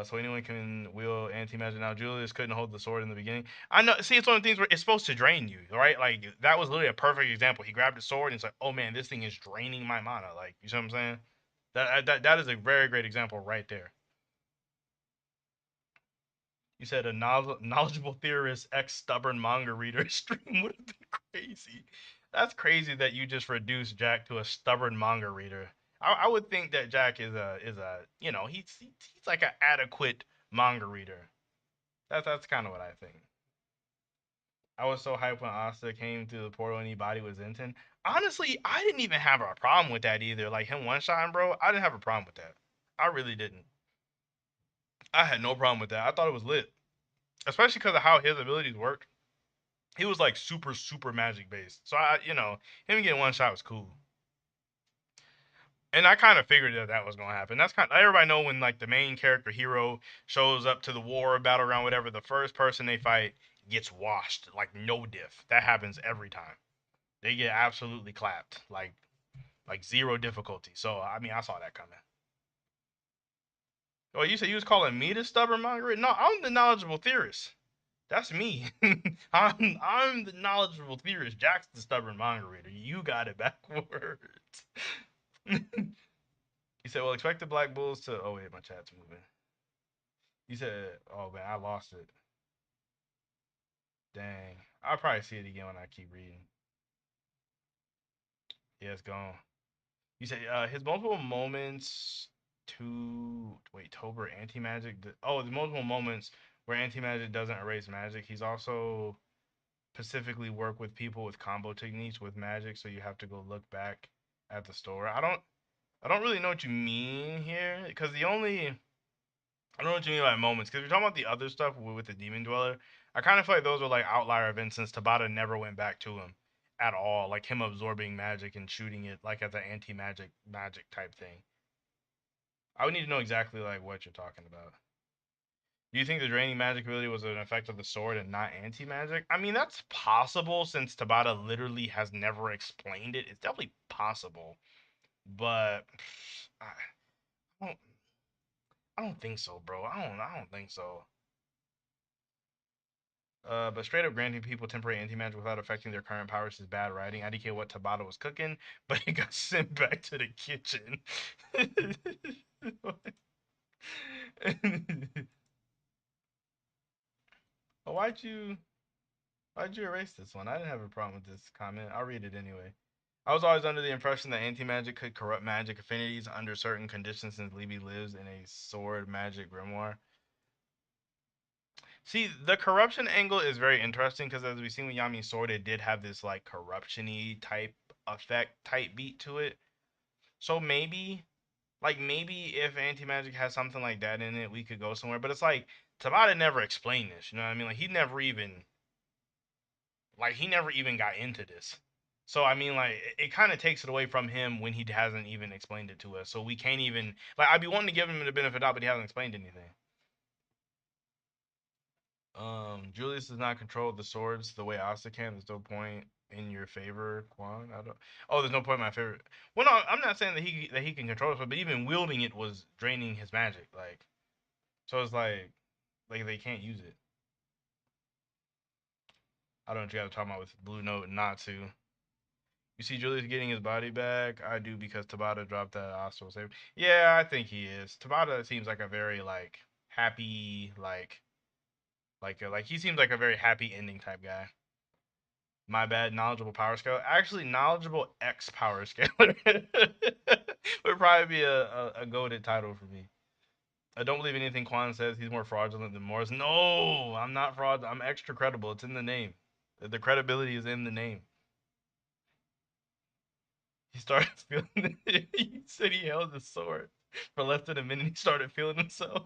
So anyone can wield anti-magic now. Julius couldn't hold the sword in the beginning. I know. See, it's one of the things where it's supposed to drain you, right? Like that was literally a perfect example. He grabbed the sword and it's like, oh man, this thing is draining my mana. Like you see what I'm saying? That is a very great example right there. You said a knowledgeable theorist, ex stubborn manga reader stream would have been crazy. That's crazy that you just reduced Jack to a stubborn manga reader. I would think that Jack is a he's like an adequate manga reader. That's kind of what I think. I was so hyped when Asta came through the portal and he body was Zenton. Honestly, I didn't even have a problem with that either. Like him one shotting, bro. I didn't have a problem with that. I really didn't. I had no problem with that. I thought it was lit, especially because of how his abilities worked. He was like super magic based. So him getting one shot was cool. And I kind of figured that was gonna happen. That's kind of everybody know when like the main character hero shows up to the war battleground, whatever. The first person they fight gets washed, like no diff. That happens every time. They get absolutely clapped, like zero difficulty. So I mean, I saw that coming. Oh, you said you was calling me the stubborn monger? No, I'm the knowledgeable theorist. That's me. I'm the knowledgeable theorist. Jack's the stubborn manga reader. You got it backwards. He said, "Well, expect the Black Bulls to." Oh wait, my chat's moving. He said, "Oh man, I lost it. Dang. I'll probably see it again when I keep reading." Yeah, it's gone. You said his multiple moments to wait, Tober anti magic. Oh, the multiple moments where anti magic doesn't erase magic. He's also specifically work with people with combo techniques with magic, so you have to go look back at the store. I don't really know what you mean here because the only I don't know what you mean by moments, because we're talking about the other stuff with the Demon Dweller. I kind of feel like those were like outlier events since Tabata never went back to him at all. Like him absorbing magic and shooting it like as an anti-magic type thing. I would need to know exactly like what you're talking about. Do you think the draining magic ability was an effect of the sword and not anti-magic? I mean, that's possible since Tabata literally has never explained it. It's definitely possible, but I don't. I don't think so, bro. I don't think so. But straight up granting people temporary anti-magic without affecting their current powers is bad writing. I didn't care what Tabata was cooking, but he got sent back to the kitchen. why'd you erase this one? I didn't have a problem with this comment. I'll read it anyway. I was always under the impression that anti-magic could corrupt magic affinities under certain conditions since Libby lives in a sword magic grimoire. See, the corruption angle is very interesting because as we've seen with Yami's sword, it did have this like corruption-y type effect type beat to it. So maybe if anti-magic has something like that in it, we could go somewhere. But it's like Tabata never explained this. You know what I mean? Like he never even got into this. So I mean, like it kind of takes it away from him when he hasn't even explained it to us. So we can't even like I'd be wanting to give him the benefit of the doubt, but he hasn't explained anything. Julius does not control the swords the way Asta can. There's no point in your favor, Quan. I don't. Oh, there's no point in my favor. Well, no, I'm not saying that he can control it, but even wielding it was draining his magic. Like, so it's like they can't use it. I don't know what you got to talk about with Blue Note and not to. You see Julius getting his body back. I do because Tabata dropped that Asta save. Yeah, I think he is. Tabata seems like a very like happy like he seems like a very happy ending type guy. My bad, knowledgeable power scale. Actually, knowledgeable X power scaler would probably be a goaded title for me. I don't believe anything Quan says. He's more fraudulent than Morris. No, I'm not fraud. I'm extra credible. It's in the name. The credibility is in the name. He started feeling it. He said he held the sword for less than a minute. He started feeling himself.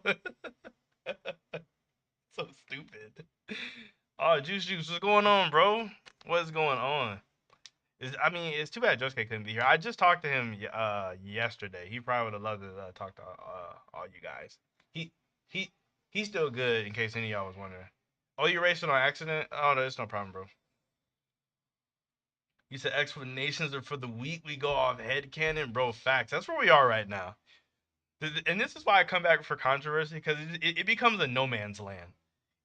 So stupid. Oh, Juice, what's going on, bro? What's going on? I mean, it's too bad Josuke couldn't be here. I just talked to him yesterday. He probably would have loved to talk to all you guys. He he he's still good in case any of y'all was wondering. Oh, you racing on accident? Oh no, it's no problem, bro. You said explanations are for the weak. We go off head canon, bro. Facts. That's where we are right now. And this is why I come back for controversy because it becomes a no man's land.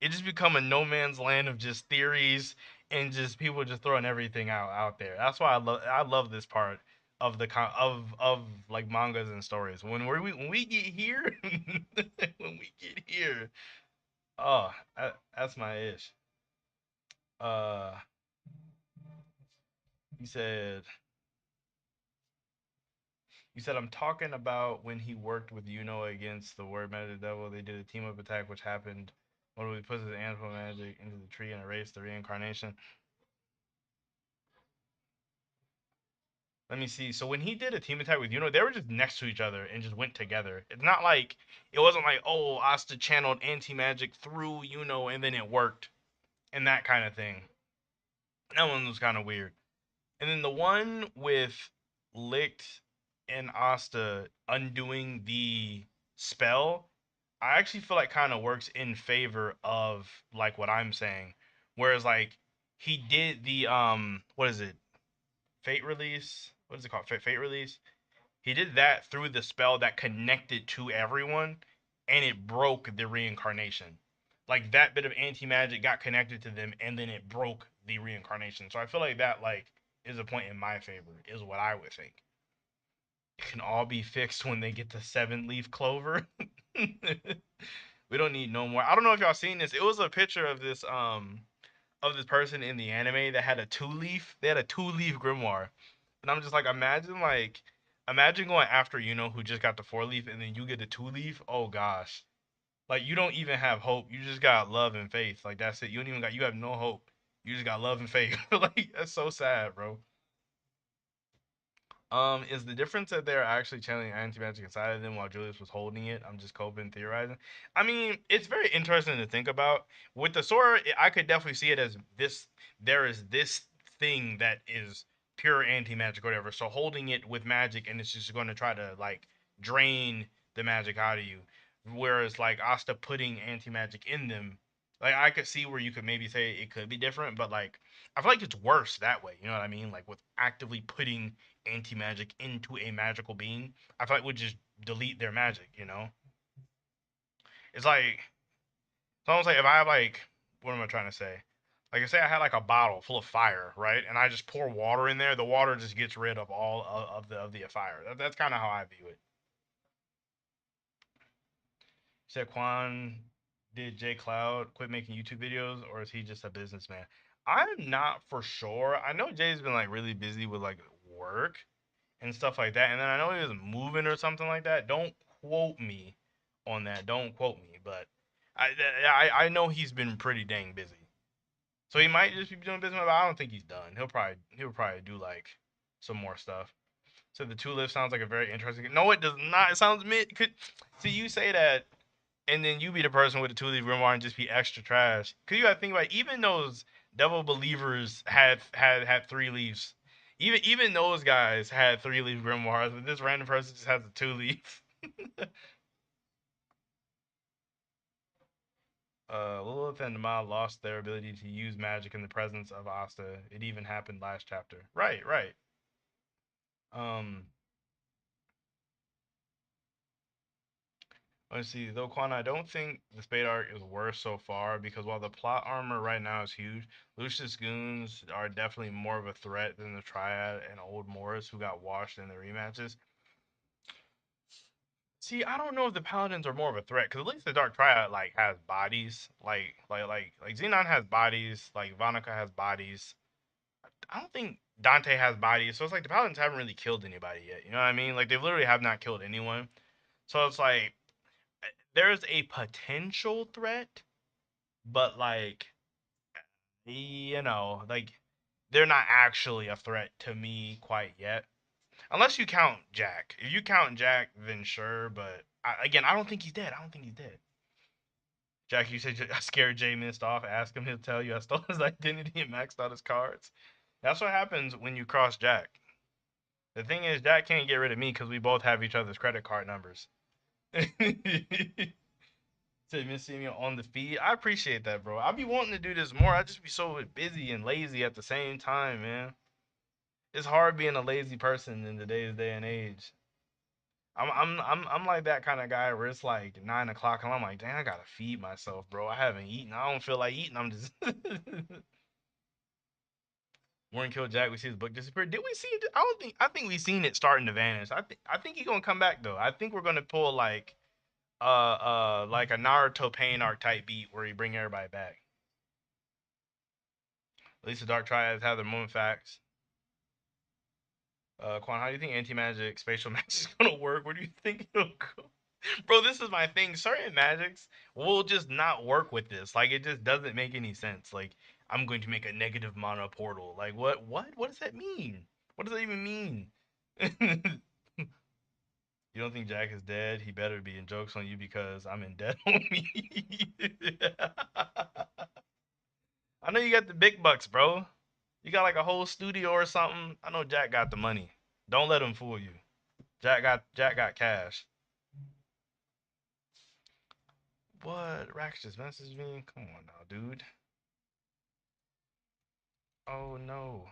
It just become a no man's land of just theories and just people just throwing everything out there. That's why I love this part of the of like mangas and stories. When we get here, when we get here, oh, that's my ish. Uh, he said I'm talking about when he worked with Yuno against the Word Magic Devil. They did a team up attack, which happened when we put his animal magic into the tree and erased the reincarnation. Let me see. So when he did a team attack with Yuno, they were just next to each other and just went together. It's not like it wasn't like oh Asta channeled anti magic through Yuno and then it worked and that kind of thing. That one was kind of weird. And then the one with Licht and Asta undoing the spell, I actually feel like kind of works in favor of like what I'm saying. Whereas like he did the what is it? Fate release? What is it called? Fate release? He did that through the spell that connected to everyone and it broke the reincarnation. Like that bit of anti-magic got connected to them and then it broke the reincarnation. So I feel like that like is a point in my favor, is what I would think. It can all be fixed when they get to 7-leaf clover. We don't need no more. I don't know if y'all seen this. It was a picture of this person in the anime that had a 2-leaf. They had a 2-leaf grimoire. And I'm just imagine going after who just got the 4-leaf and then you get the 2-leaf. Oh gosh. Like you don't even have hope. You just got love and faith. Like that's it. You have no hope. You just got love and faith. Like that's so sad, bro. Is the difference that they're actually channeling anti-magic inside of them while Julius was holding it? I'm just coping theorizing. I mean, it's very interesting to think about. With the sword, I could definitely see it as this. There is this thing that is pure anti-magic, or whatever. So holding it with magic, and it's just going to try to like drain the magic out of you. Whereas like Asta putting anti-magic in them, like I could see where you could maybe say it could be different, but like I feel like it's worse that way. You know what I mean? Like with actively putting anti magic into a magical being, I feel like would just delete their magic. You know, it's like it's almost like if I have like what am I trying to say? Like I say I had like a bottle full of fire, right? And I just pour water in there, the water just gets rid of all of the fire. That's kind of how I view it. Said Quan, did Jay Cloud quit making YouTube videos, or is he just a businessman? I'm not for sure. I know Jay's been like really busy with like work and stuff like that, and then I know he was moving or something like that. Don't quote me on that. Don't quote me, but I know he's been pretty dang busy. So he might just be doing business, but I don't think he's done. He'll probably do like some more stuff. So the tulip sounds like a very interesting. No, it does not. It sounds mid. Could see you say that and then you be the person with the two leaf grimoire and just be extra trash. Cause you gotta think about it, even those devil believers had 3 leaves. Even those guys had 3 leaf grimoires, but this random person just has a 2 leaf. Lilith and Ma lost their ability to use magic in the presence of Asta. It even happened last chapter. Right, right. Um, let's see. Though Quan, I don't think the Spade arc is worse so far because while the plot armor right now is huge, Lucius goons are definitely more of a threat than the Triad and Old Morris who got washed in the rematches. See, I don't know if the Paladins are more of a threat because at least the Dark Triad like has bodies, like Xenon has bodies, like Vanica has bodies. I don't think Dante has bodies, so it's like the Paladins haven't really killed anybody yet. You know what I mean? Like they literally have not killed anyone. So it's like there's a potential threat, but like like they're not actually a threat to me quite yet. Unless you count Jack. If you count Jack, then sure. But again, I don't think he's dead. I don't think he's dead. Jack, you said I scared Jay missed off. Ask him, he'll tell you I stole his identity and maxed out his cards. That's what happens when you cross Jack. The thing is, Jack can't get rid of me because we both have each other's credit card numbers. To miss seeing you on the feed. I appreciate that, bro. I be wanting to do this more. I just be so busy and lazy at the same time, man. It's hard being a lazy person in today's day and age. I'm like that kind of guy where it's like 9 o'clock and I'm like, dang, I gotta feed myself, bro. I haven't eaten. I don't feel like eating. I'm just Warren killed Jack. We see his book disappear. Did we see it? I don't think. I think we seen it starting to vanish. I think he's gonna come back though. I think we're gonna pull like a Naruto pain arc type beat where he bring everybody back. At least the Dark Triads have their moment facts. Quan, how do you think anti-magic spatial magic is gonna work? Where do you think it'll go? Bro, this is my thing. Certain magics will just not work with this. Like it just doesn't make any sense. Like I'm going to make a negative mana portal. Like what? What does that mean? What does that even mean? You don't think Jack is dead? He better be in jokes on you because I'm in debt on me. I know you got the big bucks, bro. You got like a whole studio or something. I know Jack got the money. Don't let him fool you. Jack got cash. What? Rax just messaged me. Come on now, dude. Oh no.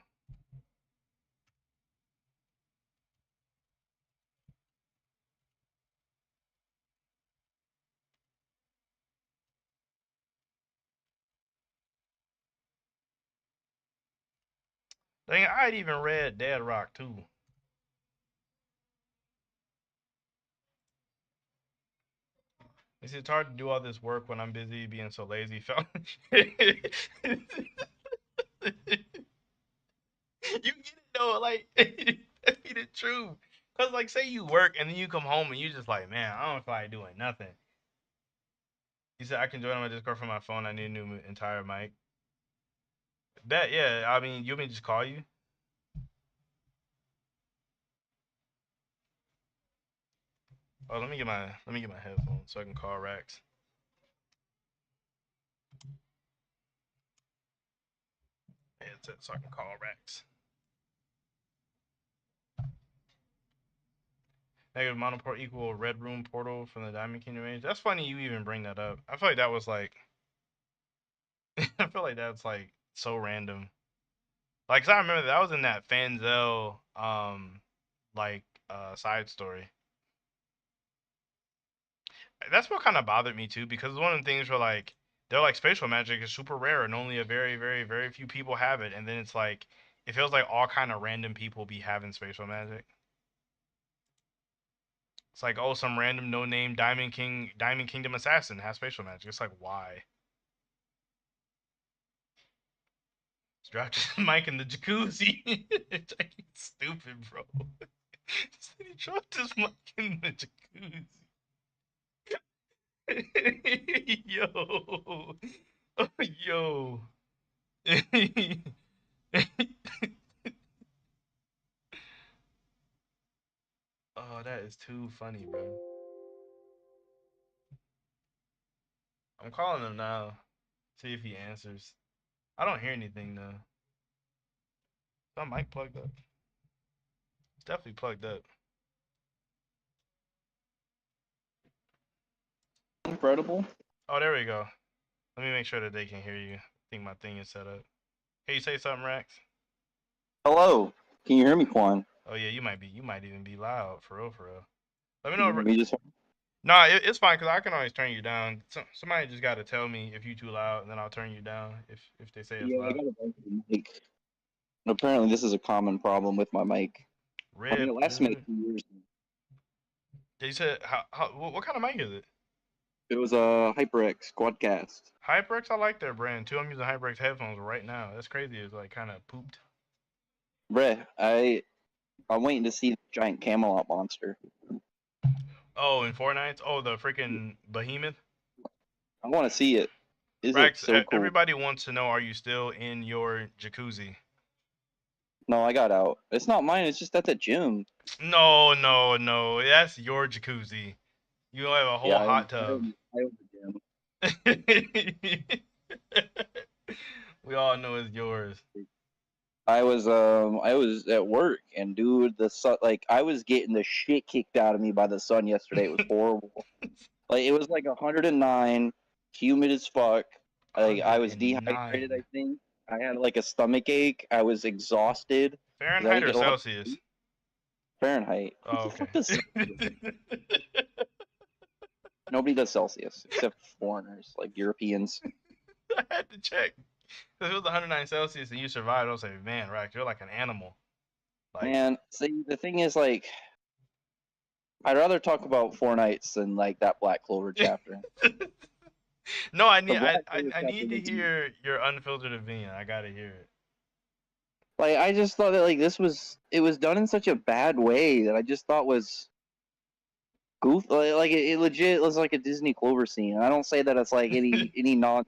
Dang, I'd even read Dead Rock too. It's hard to do all this work when I'm busy being so lazy. You get it though, like that be the truth. Cause like say you work and then you come home and you just like, man, I don't feel like doing nothing. He said I can join on my Discord from my phone. I need a new entire mic. Bet yeah. I mean, you want me to just call you? Oh, let me get my headphones so I can call Rax. Headset so I can call Rax. Negative monoport equal red room portal from the Diamond Kingdom range. That's funny you even bring that up. I feel like that was like I feel like that's like so random. Like, 'cause I remember that was in that Fanzel like side story. That's what kind of bothered me too, because one of the things where like they're like spatial magic is super rare and only a very, very, very few people have it, and then it's like it feels like all kind of random people be having spatial magic. It's like, oh, some random no name Diamond Kingdom assassin has spatial magic. It's like, why? Just dropped his mic in the jacuzzi. It's like, stupid, bro. He dropped his mic in the jacuzzi. Yo. Yo. Oh, that is too funny, bro. I'm calling him now. See if he answers. I don't hear anything though. Is my mic plugged up? It's definitely plugged up. Quancredible. Oh, there we go. Let me make sure that they can hear you. I think my thing is set up. Hey, you say something, Rax? Hello. Can you hear me, Quan? Oh yeah, you might be. You might even be loud for real, for real. Let me Can know. you hear me just No, it's fine because I can always turn you down. Somebody just got to tell me if you too loud, and then I'll turn you down if they say it's Yeah, I loud. got a bunch of mic. And apparently this is a common problem with my mic. I mean, Rip, it lasted me dude. 2 years. They said how what kind of mic is it? It was a HyperX Quadcast. HyperX, I like their brand too. I'm using HyperX headphones right now. That's crazy. It's like kind of pooped. Bruh, I'm waiting to see the giant Camelot monster. Oh, in Fortnite? Oh, the freaking behemoth. I want to see it. It looks Rax, so cool. everybody wants to know: are you still in your jacuzzi? No, I got out. It's not mine. It's just at the gym. No, no, no. That's your jacuzzi. You have a Yeah, whole hot tub. I own the gym. We all know it's yours. I was at work and dude, the sun, like I was getting the shit kicked out of me by the sun yesterday. It was horrible. Like it was like 109, humid as fuck. Like I was dehydrated. 109 I think I had like a stomach ache. I was exhausted because I Fahrenheit didn't or get a lot of Celsius? sleep. Fahrenheit. Who Oh, the okay. fuck does Celsius? Nobody does Celsius except foreigners, like Europeans. I had to check. If it was 109 Celsius and you survived, I was like, man, Rax, you're like an animal. Like, Man, see, the thing is, like, I'd rather talk about four nights than like that Black Clover chapter. no, I The need Black I, I Clover I chapter need to was hear your unfiltered opinion. I gotta hear it. like I just thought that like it was done in such a bad way that I just thought was goof like it legit was like a Disney Clover scene. I don't say that it's like any non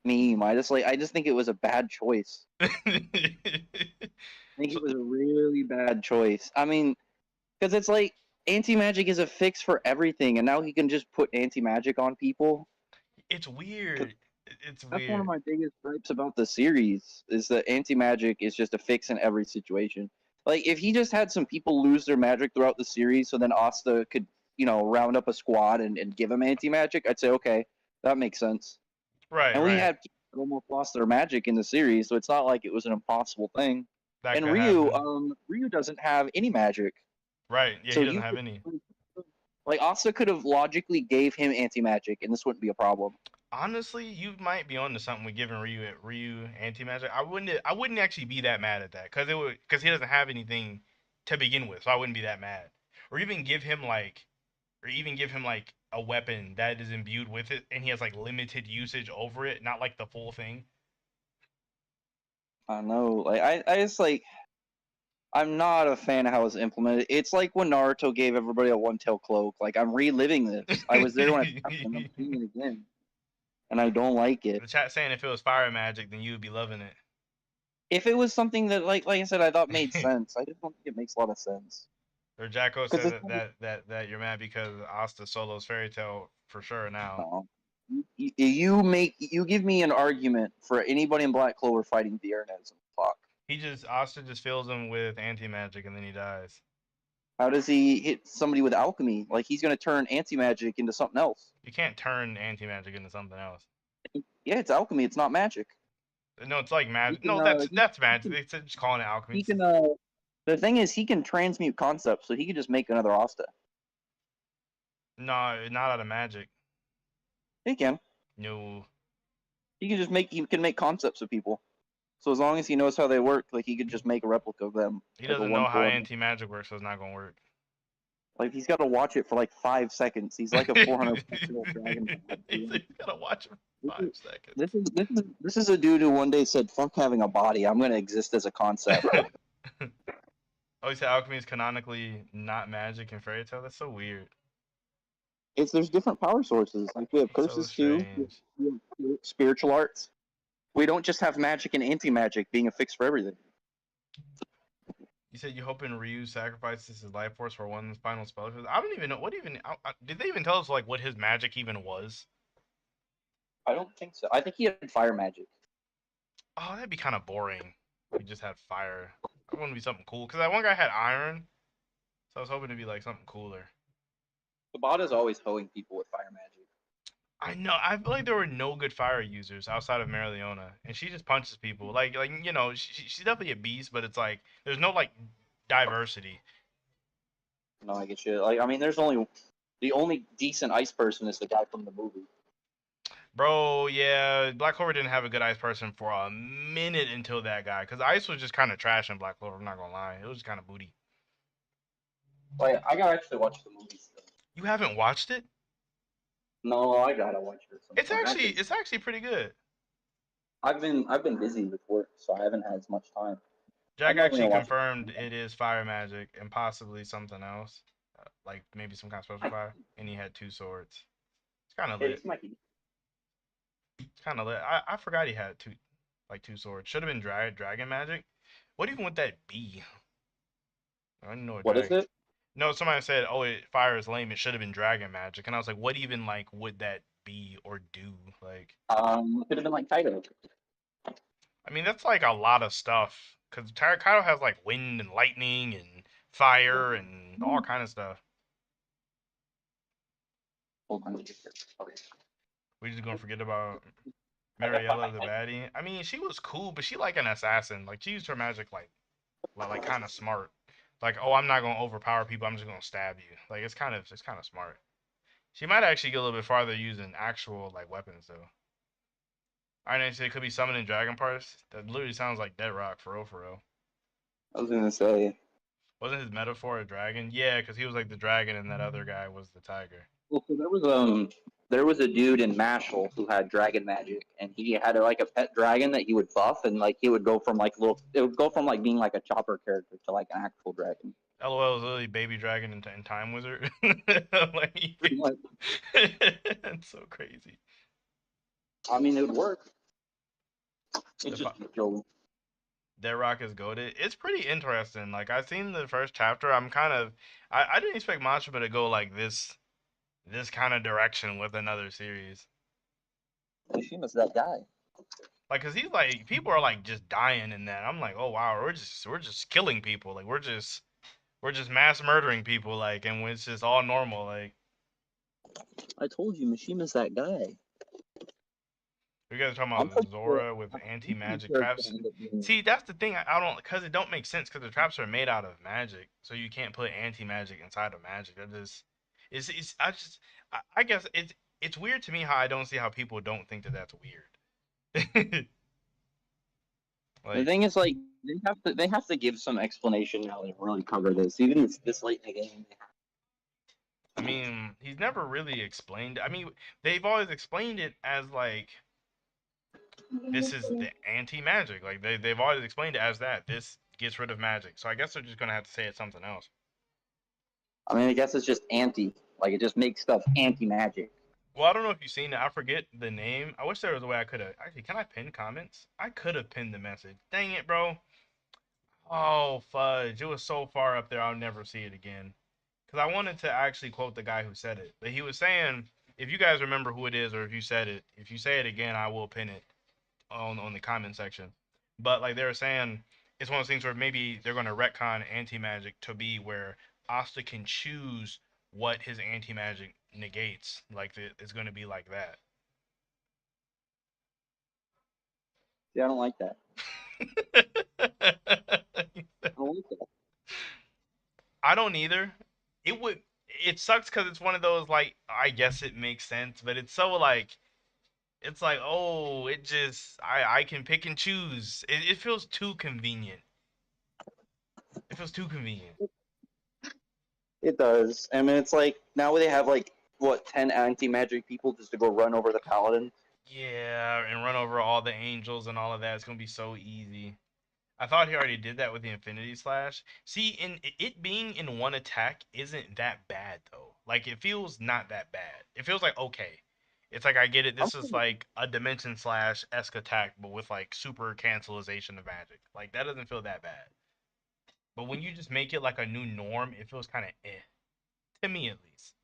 meme. I just think it was a bad choice. I think So it was a really bad choice. I mean, because it's like anti magic is a fix for everything, and now he can just put anti magic on people. it's weird. It's That's one of weird. my biggest gripes about the series is that anti magic is just a fix in every situation. Like if he just had some people lose their magic throughout the series, so then Asta could, round up a squad and give him anti magic, I'd say okay, that makes sense. Right, And we right. had people that almost lost their magic in the series, so it's not like it was an impossible thing. That And could happen. Ryu doesn't have any magic, Right. Yeah, so he doesn't you have could, any. like Asta could have logically gave him anti magic, and this wouldn't be a problem. Honestly, you might be onto something with giving Ryu anti magic. I wouldn't actually be that mad at that because he doesn't have anything to begin with, so I wouldn't be that mad. Or even give him like a weapon that is imbued with it and he has like limited usage over it, not like the full thing. I know, like I just like I'm not a fan of how it's implemented. It's like when Naruto gave everybody a one-tail cloak. Like I'm reliving this. I was there when it happened. I'm seeing it again, and I don't like it. The chat saying if it was fire magic, then you would be loving it. If it was something that, like I said, I thought made sense, I just don't think it makes a lot of sense. Or Jacko Because said that you're mad because Asta solos Fairy Tail for sure now. you give me an argument for anybody in Black Clover fighting Viernes. Fuck. Asta just fills him with anti magic and then he dies. How does he hit somebody with alchemy? Like he's gonna turn anti magic into something else. You can't turn anti magic into something else. Yeah, it's alchemy. It's not magic. No, it's like He magic. can, No, that's magic. They said just calling it alchemy. he can. The thing is, he can transmute concepts, so he can just make another Asta. No, not out of magic. He can. No. He can just make. He can make concepts of people. So as long as he knows how they work, like he could just make a replica of them. He Like a doesn't know how 1-for-1. anti magic works, so it's not gonna work. Like he's got to watch it for like 5 seconds. He's like a 400 dragon. He's gotta watch it for 5 seconds. This is a dude who one day said, "Fuck having a body. I'm gonna exist as a concept." Oh, you said alchemy is canonically not magic in Fairy Tail? That's so weird. There's different power sources. Like we have curses So too. strange. We have spiritual arts. We don't just have magic and anti-magic being a fix for everything. You said you hoping Ryu sacrifices his life force for one final spell. I don't even know what even. Did they even tell us like what his magic even was? I don't think so. I think he had fire magic. Oh, that'd be kind of boring. He just had fire. I want to be something cool because that one guy had iron, so I was hoping to be like something cooler. Tabata's always hoeing people with fire magic. I know. I feel like there were no good fire users outside of Marileona, and she just punches people. Like you know, she's definitely a beast, but it's like there's no like diversity. No, I get you. Like, I mean, there's only the only decent ice person is the guy from the movie. Bro, yeah, Black Clover didn't have a good ice person for a minute until that guy, because ice was just kind of trash in Black Clover. I'm not gonna lie, it was kind of booty. Like, I gotta actually watch the movie still. You haven't watched it? No, I gotta watch it. It's actually pretty good. I've been busy with work, so I haven't had as much time. Jack actually confirmed it is fire magic and possibly something else, like maybe some kind of special fire. And he had 2 swords. It's kind of lit. It's kind of lit. I forgot he had 2 swords. Should have been dragon magic. What even would that be? I don't know what is it. No, somebody said, "Oh, fire is lame. It should have been dragon magic," and I was like, "What even like would that be or do?" Like, it could have been like Kaido. I mean, that's like a lot of stuff because Kaido has like wind and lightning and fire and all kind of stuff. Hold on. Okay. We just gonna forget about Mariella the baddie. I mean, she was cool, but she like an assassin. Like she used her magic like kind of smart. Like, oh, I'm not gonna overpower people. I'm just gonna stab you. Like it's kind of smart. She might actually get a little bit farther using actual like weapons though. All right, so it could be summoning dragon parts. That literally sounds like Dead Rock for real, for real. I was gonna say. Wasn't his metaphor a dragon? Yeah, because he was like the dragon and that other guy was the tiger. Well, so there was a dude in Mashal who had dragon magic, and he had like a pet dragon that he would buff, and like he would go from like it would go from like being like a chopper character to like an actual dragon. LOL is literally baby dragon and time wizard. Like, that's so crazy. I mean, it would work. It's just Dead Rock is goated. It's pretty interesting. Like I've seen the first chapter. I didn't expect Machima to go like this kind of direction with another series. Mishima's that guy. Like, cause he's like people are like just dying in that. I'm like, oh wow, we're just killing people. Like we're just mass murdering people. Like, and it's just all normal. Like, I told you, Mishima's that guy. you guys are talking about Zora with anti-magic traps. See, that's the thing. I don't, because it don't make sense. Because the traps are made out of magic, so you can't put anti-magic inside of magic. That just, I guess it's weird to me how I don't see how people don't think that that's weird. Like, the thing is, like, they have to give some explanation how they really cover this, even this late in the game. I mean, he's never really explained. I mean, they've always explained it as like, this is the anti-magic. Like they've always explained it as that. This gets rid of magic. So I guess they're just gonna have to say it's something else. I mean, I guess it's just anti. Like it just makes stuff anti-magic. Well, I don't know if you've seen it. I forget the name. I wish there was a way I could have. Actually, can I pin comments? I could have pinned the message. Dang it, bro. Oh fudge! It was so far up there, I'll never see it again. Because I wanted to actually quote the guy who said it, but he was saying, if you guys remember who it is, or if you said it, if you say it again, I will pin it on the comment section. But like they were saying, it's one of those things where maybe they're going to retcon anti magic to be where Asta can choose what his anti magic negates. Like it's going to be like that. Yeah, I don't like that. I don't like that. I don't either. It would. It sucks because it's one of those like I guess it makes sense, but it's so like it's like oh it just I can pick and choose. It feels too convenient. It feels too convenient. It does. I mean, it's like now they have like what 10 anti-magic people just to go run over the paladin. Yeah, and run over all the angels and all of that. It's gonna be so easy. I thought he already did that with the Infinity Slash. See, in it being in one attack isn't that bad though. Like it feels not that bad. It feels like okay. It's like I get it. I'm This is like a Dimension Slash esque attack, but with like super cancelization of magic. Like that doesn't feel that bad. But when you just make it like a new norm, it feels kind of eh to me at least.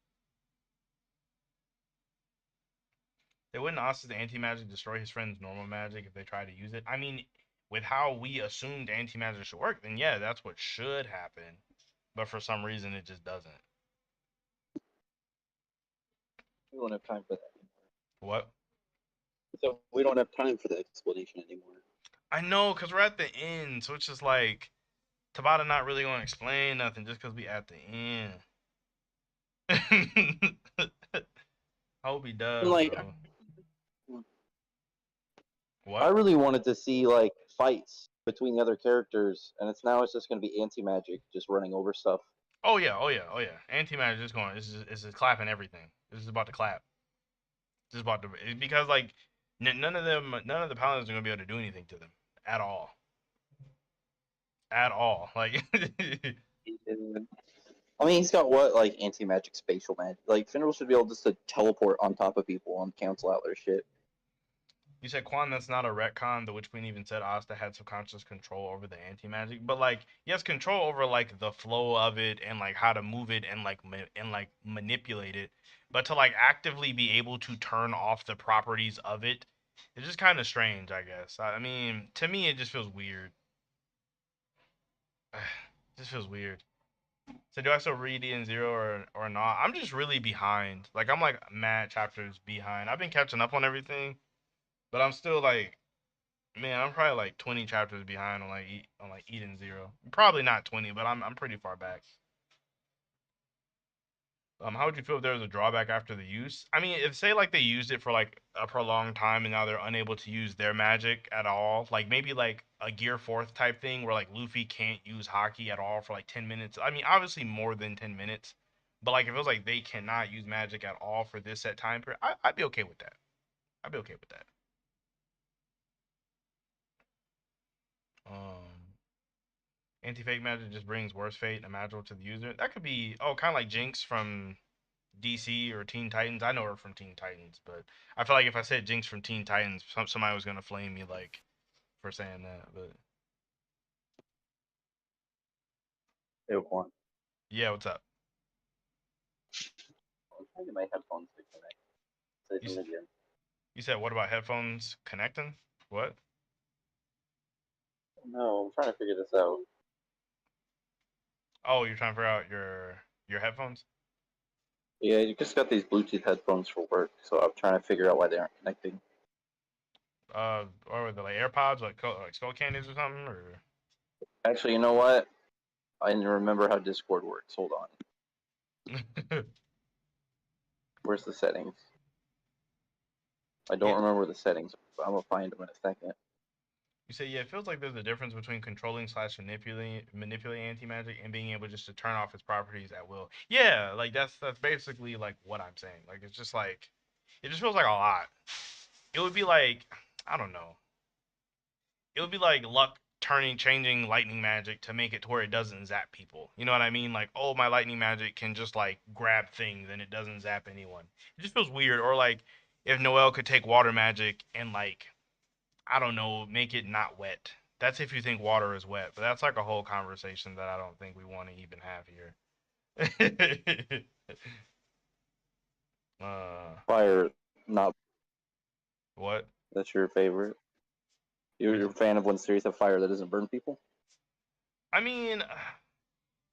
They wouldn't ask the anti magic destroy his friend's normal magic if they try to use it. I mean, with how we assumed anti magic should work, then yeah, that's what should happen. But for some reason, it just doesn't. we don't have time for that. What? So we don't have time for the explanation anymore. I know, cause we're at the end, so it's just like Tabata not really gonna explain nothing just cause we at the end. I hope he And does, like, bro. I What? really wanted to see like fights between the other characters, and it's just going to be anti-magic just running over stuff. Oh yeah, oh yeah, oh yeah. Anti magic is going. It's just clapping everything. This is about to clap. Just about to because like none of the paladins are gonna be able to do anything to them at all, at all. Like I mean, he's got what like anti-magic spatial magic. Like Finral should be able just to teleport on top of people and cancel out their shit. you said, Quan, that's not a retcon. The Witch Queen even said Asta had subconscious control over the anti magic, but like he has control over like the flow of it and like how to move it and like manipulate it. But to like actively be able to turn off the properties of it, it's just kind of strange, I guess. I mean, to me, it just feels weird. Just feels weird. So do I still read E and Zero or not? I'm just really behind. Like I'm like mad chapters behind. I've been catching up on everything, but I'm still like, man, I'm probably like 20 chapters behind on like Eden Zero. Probably not 20, but I'm pretty far back. How would you feel if there was a drawback after the use? I mean, if say like they used it for like a prolonged time and now they're unable to use their magic at all, like maybe like a Gear Fourth type thing where like Luffy can't use Haki at all for like 10 minutes. I mean, obviously more than 10 minutes, but like if it was like they cannot use magic at all for this set time period, I'd be okay with that. I'd be okay with that. Um, Anti-fake magic just brings worse fate imaginable to the user. That could be kind of like Jinx from DC or Teen Titans. I know her from Teen Titans, but I feel like if I said Jinx from Teen Titans, somebody was gonna flame me like for saying that. But Hey, one. yeah, what's up? I'm trying to get my headphones to connect. Say You something again. you said what about headphones connecting? What? No, I'm trying to figure this out. Oh, you're trying to figure out your headphones? Yeah, you just got these Bluetooth headphones for work, so I'm trying to figure out why they aren't connecting. Or were they like AirPods, like skull candies or something? Or Actually, you know what? I didn't remember how Discord works. Hold on. you Where's the settings? I don't remember the settings, but I'm gonna find them in a second. say yeah, it feels like there's a difference between controlling slash manipulating anti magic and being able just to turn off its properties at will. Yeah, like that's basically like what I'm saying. Like it's just like it just feels like a lot. It would be like I don't know. It would be like luck changing lightning magic to make it to where it doesn't zap people. You know what I mean? Like, oh, my lightning magic can just like grab things and it doesn't zap anyone. It just feels weird. Or like if Noel could take water magic and like I don't know, make it not wet. That's if you think water is wet, but that's like a whole conversation that I don't think we want to even have here. Fire, not What? that's your favorite. You're a fan of when series have fire that doesn't burn people. I mean,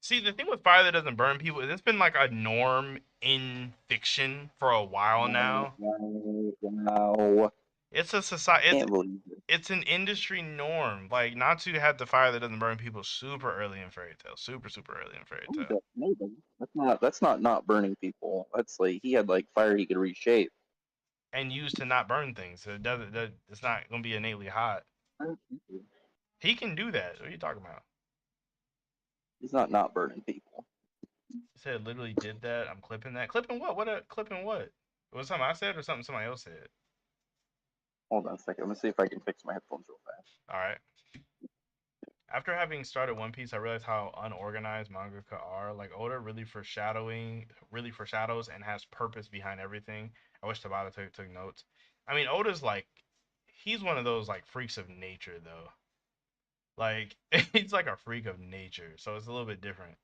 see, the thing with fire that doesn't burn people is it's been like a norm in fiction for a while now. Wow. It's a society. Can't believe it. It's an industry norm. Like Natsu had the fire that doesn't burn people super early in Fairy Tail, super early in Fairy Tail, No, that's not burning people. That's like he had like fire he could reshape. and used to not burn things. So it doesn't. It's not gonna be innately hot. He can do that. What are you talking about? He's not burning people. He said literally did that. I'm clipping that. Clipping what? What? Clipping what? Was it something I said or something somebody else said? Hold on a second. Let me see if I can fix my headphones real fast. All right. After having started One Piece, I realized how unorganized mangaka are. Like Oda really foreshadows and has purpose behind everything. I wish Tabata took notes. I mean, Oda's like, he's one of those like freaks of nature though. Like he's like a freak of nature, so it's a little bit different.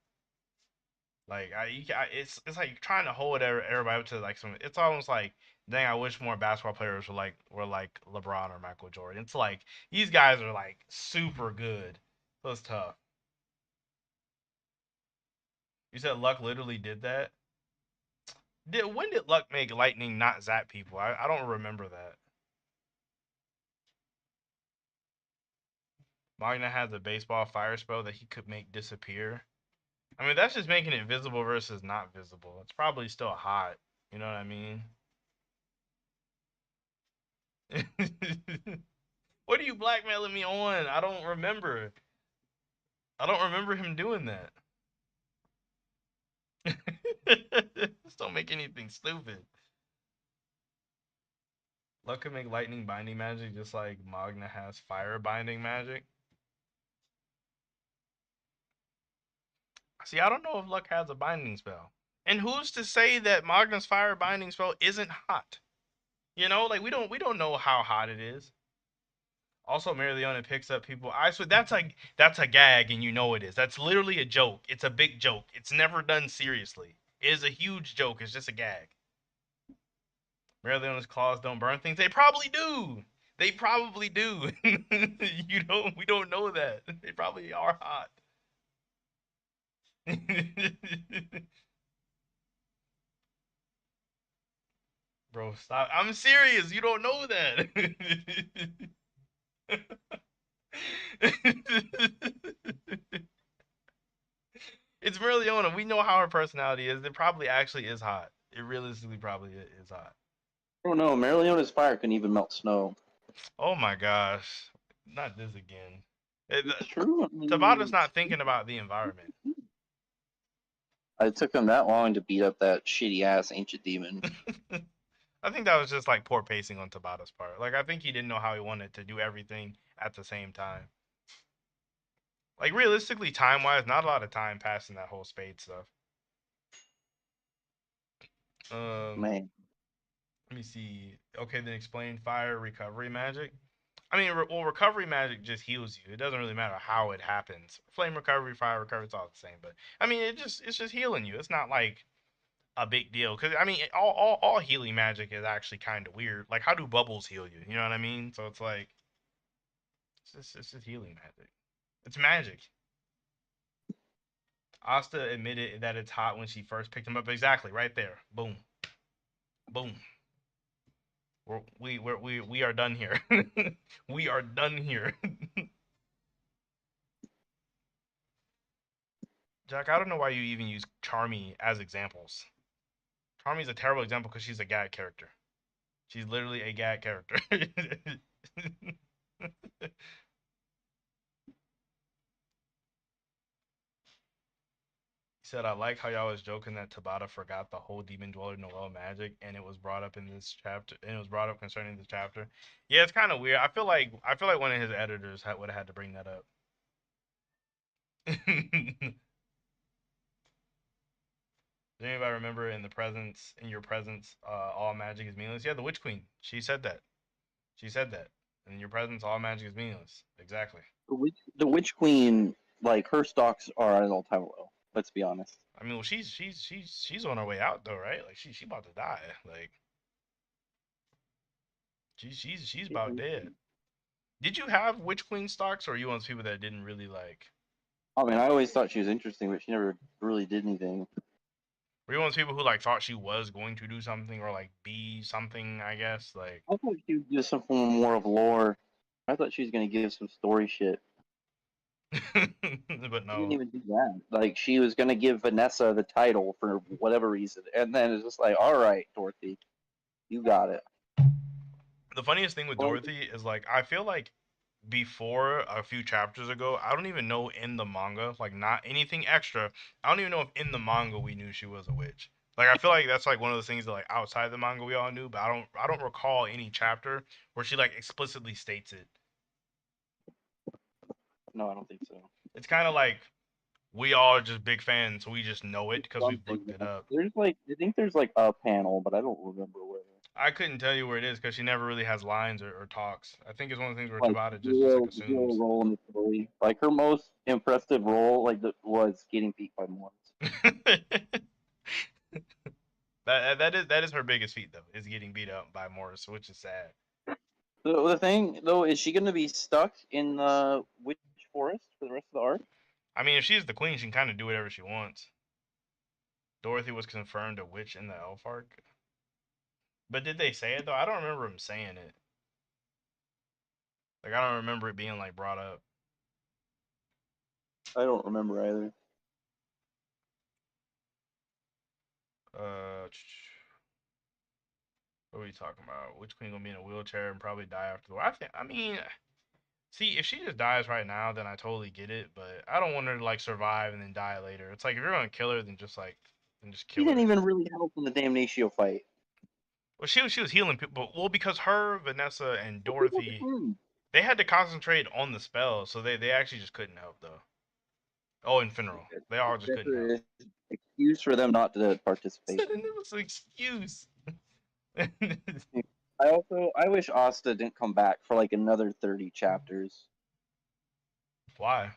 Like it's like trying to hold everybody up to like some. It's almost like, dang, I wish more basketball players were like LeBron or Michael Jordan. It's like these guys are like super good. So it's tough. You said Luck literally did that. When did Luck make lightning not zap people? I don't remember that. Magna has a baseball fire spell that he could make disappear. I mean, that's just making it visible versus not visible. It's probably still hot. You know what I mean? What are you blackmailing me on? I don't remember. I don't remember him doing that. Just don't make anything stupid. Luck could make lightning binding magic just like Magna has fire binding magic. See, I don't know if Luck has a binding spell. And who's to say that Magna's fire binding spell isn't hot? You know, like we don't know how hot it is. Also, Mary Leona picks up people. I swear that's a gag, and you know it is. That's literally a joke. It's a big joke. It's never done seriously. It is a huge joke. It's just a gag. Mary Leona's claws don't burn things. They probably do. They probably do. We don't know that. They probably are hot. Bro, stop. I'm serious. You don't know that. It's Merliona. We know how her personality is. It probably actually is hot. It realistically probably is hot. I don't know. Marionetta's fire can even melt snow. Oh my gosh. Not this again. It's true. I Tabata's mean, not thinking about the environment. it took him that long to beat up that shitty ass ancient demon. I think that was just like poor pacing on Tabata's part. Like I think he didn't know how he wanted to do everything at the same time. Like realistically, time wise, not a lot of time passing that whole spade stuff. Man, Let me see. Okay, then explain fire recovery magic. I mean, recovery magic just heals you. It doesn't really matter how it happens. Flame recovery, fire recovery, it's all the same. But I mean, it's just healing you. It's not like a big deal because I mean, all healing magic is actually kind of weird. Like, how do bubbles heal you? You know what I mean? So it's like it's just healing magic. It's magic. Asta admitted that it's hot when she first picked him up. Exactly, right there. Boom, boom. We are done here. We are done here. Jack, I don't know why you even use Charmy as examples. Charmy's a terrible example because she's a gag character. She's literally a gag character. He said, I like how y'all was joking that Tabata forgot the whole Demon Dweller Noel magic, and it was brought up in this chapter, and it was brought up concerning this chapter. Yeah, it's kind of weird. I feel like one of his editors would have had to bring that up. Does anybody remember in your presence, all magic is meaningless? Yeah, the Witch Queen. She said that. She said that. and in your presence, all magic is meaningless. Exactly. The Witch Queen, like her stocks are at an all-time low. Let's be honest. I mean, well, she's on her way out though, right? Like she about to die. Like she's about dead. Did you have Witch Queen stocks, or are you one of those people that didn't really like? I mean, I always thought she was interesting, but she never really did anything. Were you one of those people who like thought she was going to do something or like be something? I guess like. I thought she would do something more of lore. I thought she was gonna give some story shit. But She didn't no. even do that. Like she was gonna give Vanessa the title for whatever reason, and then it's just like, all right, Dorothy, you got it. The funniest thing with Well, Dorothy is like I feel like before a few chapters ago, I don't even know in the manga, like not anything extra. I don't even know if in the manga we knew she was a witch. Like I feel like that's like one of those things that like outside the manga we all knew, but I don't recall any chapter where she like explicitly states it. no, I don't think so. It's kind of like we all are just big fans, so we just know it because we've Something. looked it up. There's like, I think there's like a panel, but I don't remember where. I couldn't tell you where it is because she never really has lines or talks. I think it's one of the things where Like Tabata just like zero assumes. role in the story. Like her most impressive role, like was getting beat by Morris. that is her biggest feat though, is getting beat up by Morris, which is sad. The thing though is, she gonna be stuck in the Witch Forest for the rest of the arc? I mean, if she's the queen, she can kind of do whatever she wants. Dorothy was confirmed a witch in the elf arc, but did they say it though? I don't remember him saying it. Like I don't remember it being like brought up. I don't remember either. Uh, what are we talking about? Which queen gonna be in a wheelchair and probably die after the war? I mean, see, if she just dies right now, then I totally get it. But I don't want her to like survive and then die later. It's like if you're gonna kill her, then just She kill didn't her. even really help in the Damnatio fight. Well, she was healing people. Well, because her, Vanessa, and But people Dorothy, can. they had to concentrate on the spell, so they actually just couldn't help though. Oh, and Finral, they all just That's couldn't help. an excuse for them not to participate. Said it was an excuse. I wish Asta didn't come back for like another 30 chapters. Why?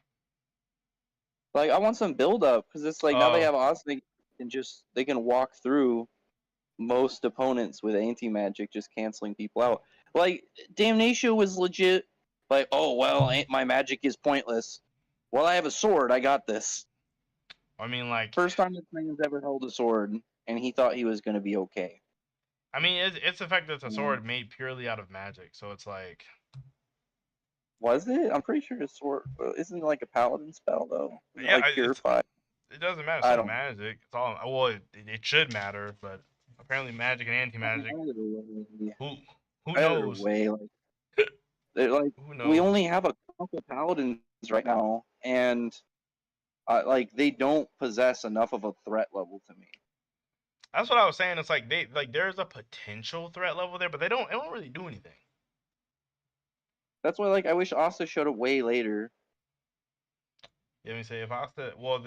Like I want some build up, because it's like now they Oh, have Asta and just they can walk through most opponents with anti magic, just canceling people out. Like Damnatio was legit. Like, oh well, my magic is pointless. Well, I have a sword. I got this. I mean, like, First time this man's ever held a sword, and he thought he was gonna be okay. I mean, it's the fact that it's a And sword made purely out of magic, so it's like, was it? I'm pretty sure his sword isn't it like a paladin spell though. Isn't it yeah, like purified? it doesn't matter. It's I still don't. magic. It's all well, it should matter, but apparently magic and anti magic. Either way, Who who either knows? way, like they're like Who we knows? only have a couple paladins right now, and like they don't possess enough of a threat level to me. That's what I was saying. It's like there's a potential threat level there, but they don't really do anything. That's why like I wish Asta showed up way later. You know what I mean? Say if Asta, well,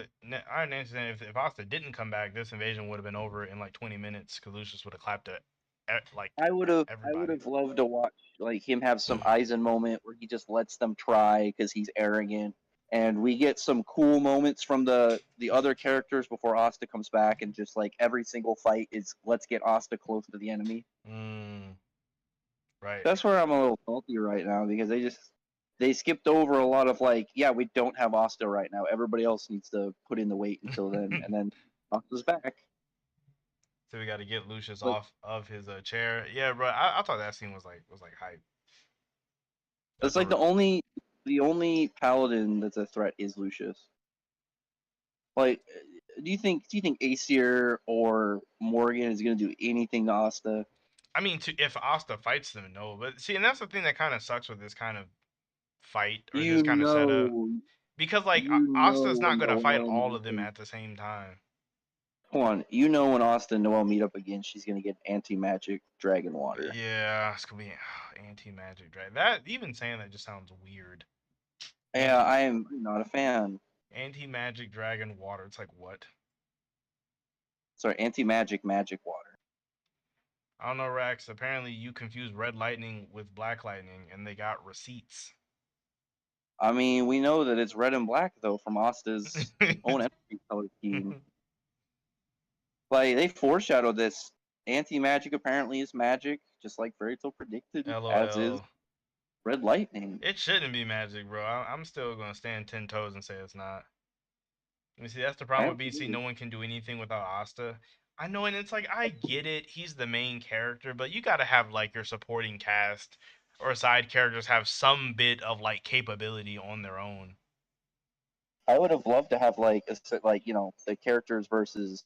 Iron Nancy saying if Asta didn't come back, this invasion would have been over in like 20 minutes because Lucius would have clapped at like I would everybody. have loved to watch like him have some Aizen moment where he just lets them try because he's arrogant, and we get some cool moments from the other characters before Asta comes back, and just like every single fight is let's get Asta close to the enemy. Right. That's where I'm a little salty right now, because they skipped over a lot of like, yeah, we don't have Asta right now. Everybody else needs to put in the weight until then, and then Asta's back. So we got to get Lucius But off of his chair. Yeah, bro. I thought that scene was like hype. it's That's like a the only paladin that's a threat is Lucius. Like, do you think Aesir or Morgan is gonna do anything to Asta? I mean, if Asta fights them, no. But see, and that's the thing that kind of sucks with this kind of fight or this You kind of setup know, because like you Asta's know not when gonna fight Noel all meet of up them and at the same time. Come on, you know when Asta and Noel meet up again, she's gonna get anti-magic dragon water. Yeah, it's gonna be anti-magic drag. That even saying that just sounds weird. Yeah, Anti I am not a fan. anti-magic dragon water. It's like what? Sorry, anti-magic magic water. I don't know, Rex. Apparently, you confused red lightning with black lightning, and they got receipts. I mean, we know that it's red and black though from Asta's own energy color scheme. Like they foreshadowed this. Anti-magic apparently is magic, just like Fairy Tail predicted, as is LOL. red lightning. It shouldn't be magic, bro. I'm still gonna stand 10 toes and say it's not. You see, that's the problem with BC. No one can do anything without Asta. I know, and it's like I get it. He's the main character, but you gotta have like your supporting cast or side characters have some bit of like capability on their own. I would have loved to have like the characters versus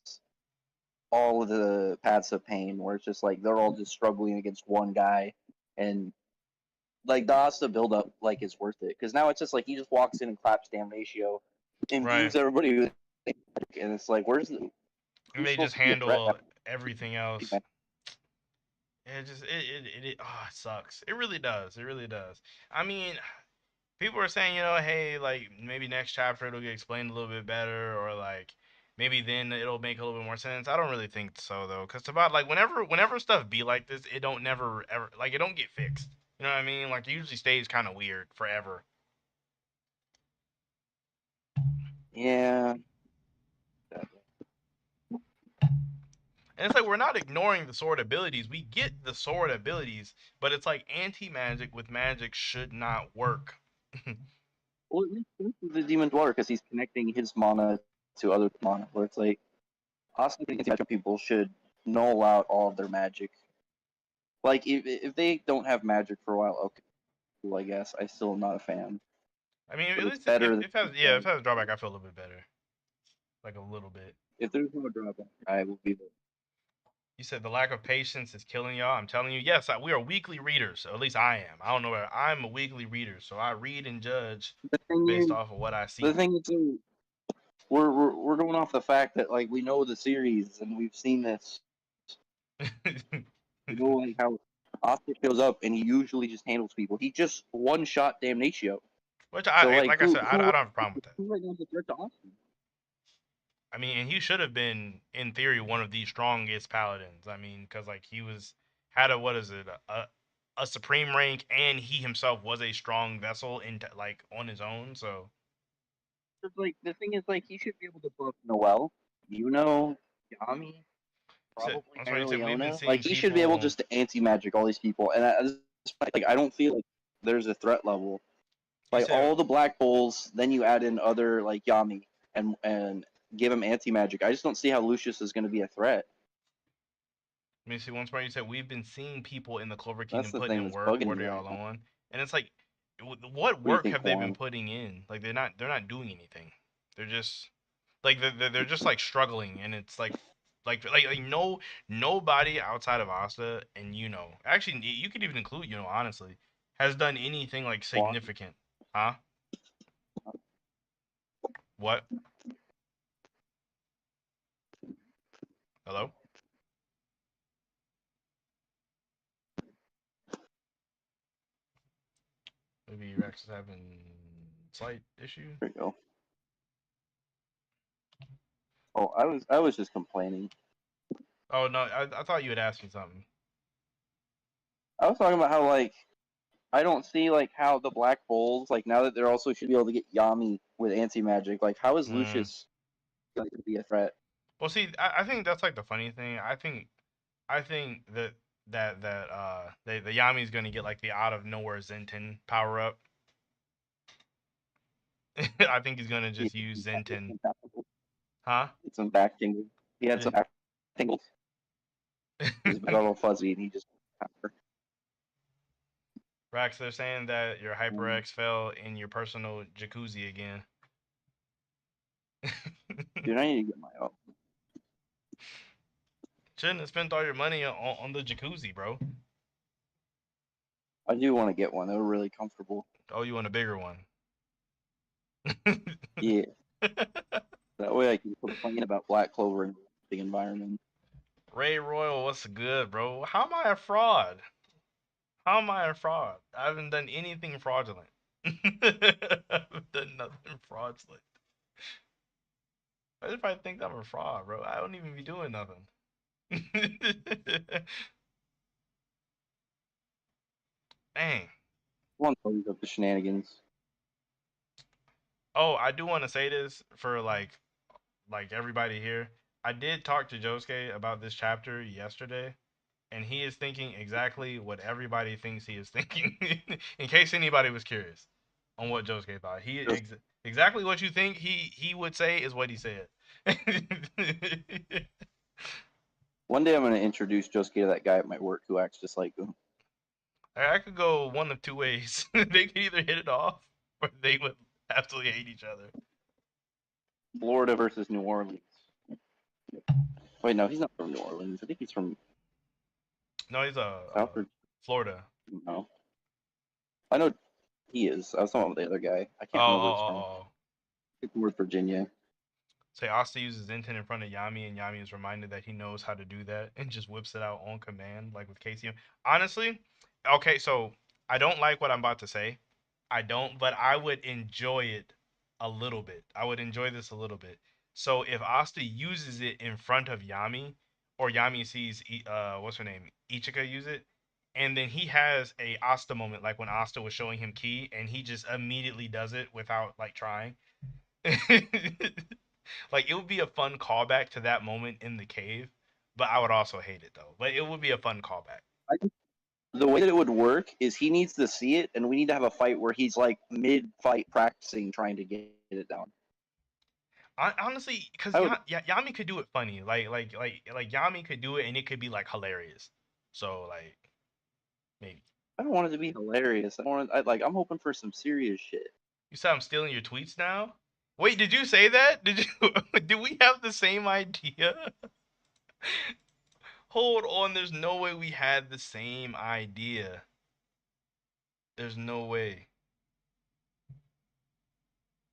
all of the paths of pain, where it's just like they're all just struggling against one guy, and like the Asta build up like is worth it because now it's just like he just walks in and claps Damnatio, Right. imbues everybody with, and it's like And who's they just supposed to be a threat? handle everything else. It just it oh, it sucks. It really does. It really does. I mean, people are saying, hey, like maybe next chapter it'll get explained a little bit better, or like maybe then it'll make a little bit more sense. I don't really think so though, because about like whenever stuff be like this, it don't never ever like it don't get fixed. You know what I mean? Like it usually stays kind of weird forever. Yeah, And it's like we're not ignoring the sword abilities. We get the sword abilities, but it's like anti magic with magic should not work. well, it makes sense the Demon Dweller because he's connecting his mana to other mana, where it's like Asta anti-magic people should null out all of their magic. Like if they don't have magic for a while, okay, cool, I guess. I still am not a fan, I mean, but at it's least if better than if has yeah, if has a drawback, I feel a little bit better, like a little bit. if there's no drawback. I will be there. You said the lack of patience is killing y'all. I'm telling you, yes, we are weekly readers. So at least I am. I don't know where I'm a weekly reader, so I read and judge The thing based is, off of what I the see. thing is, we're going off the fact that like we know the series and we've seen this. You know, like how Oscar shows up and he usually just handles people. He just one shot Damnatio. Which So like I said, I don't have a problem with that. who right now is a threat to Oscar? I mean, and he should have been in theory one of the strongest paladins. I mean, because like he was had a what is it a supreme rank, and he himself was a strong vessel in like on his own. So It's like the thing is like he should be able to buff Noel, Yami, probably that's why you said we've been Marileona. Like seeing he should be able people. just to anti-magic all these people, and like I don't feel like there's a threat level. You Like said all the black holes, then you add in other like Yami and give him anti-magic. I just don't see how Lucius is going to be a threat. Let me see. Once more, you said we've been seeing people in the Clover That's Kingdom the putting thing in that's work. bugging What me are right y'all now. on? And it's like, what What do you work think, have they been Quan? putting in? Like they're not doing anything. They're just like they're just like struggling, and it's like no nobody outside of Asta and actually you could even include honestly has done anything like Quan? significant, huh? What? Hello? Maybe Rex is having slight issue. There you go. Oh, I was just complaining. Oh no, I thought you had asked me something. I was talking about how like I don't see like how the black holes like now that they're also should be able to get Yami with anti-magic. Like how is Hmm. Lucius going to be a threat? Well, see, I think that's like the funny thing. I think that the Yami's gonna get like the out of nowhere Zenton power up. I think he's gonna He just use Zenton, had huh? some back tingles. He had some Yeah. back tingles. He's a little fuzzy, and he just. Rax, they're saying that your HyperX fell in your personal jacuzzi again. Dude, I need to get my own. Shouldn't have spent all your money on the jacuzzi, bro. I do want to get one. They're really comfortable. Oh, you want a bigger one? Yeah, that way I can complain about Black Clover in the environment. Ray Royal, what's good, bro? How am I a fraud? How am I a fraud? I haven't done anything fraudulent. I haven't done nothing fraudulent. What if I think I'm a fraud, bro? I don't even be doing nothing. Dang. One plays up the shenanigans. Oh, I do want to say this for like everybody here. I did talk to Josuke about this chapter yesterday, and he is thinking exactly what everybody thinks he is thinking. In case anybody was curious on what Josuke thought, Just exactly what you think he would say is what he said. one day I'm gonna introduce Josuke to that guy at my work who acts just like him. I could go one of two ways. They could either hit it off, or they would absolutely hate each other. Florida versus New Orleans. Wait, no, he's not from New Orleans. I think he's from No, he's South or Florida. no. I know he is. I was talking about the other guy. I Oh, can't remember oh, his oh, from. oh. It's North Virginia. Say Asta uses intent in front of Yami, and Yami is reminded that he knows how to do that, and just whips it out on command, like with KCM. Honestly, okay, so I don't like what I'm about to say. I don't, but I would enjoy it a little bit. I would enjoy this a little bit. So if Asta uses it in front of Yami, or Yami sees what's her name, Ichika use it, and then he has a Asta moment, like when Asta was showing him Ki, and he just immediately does it without like trying. Like it would be a fun callback to that moment in the cave, but I would also hate it though. But it would be a fun callback. I just, the way that it would work is he needs to see it, and we need to have a fight where he's like mid-fight practicing trying to get it down. Honestly, because I would. Yami could do it funny, like Yami could do it, and it could be like hilarious. So like maybe I don't want it to be hilarious. I want. I'm hoping for some serious shit. you said I'm stealing your tweets now. Wait, did you say that? Did you? Did we have the same idea? Hold on, there's no way we had the same idea. There's no way.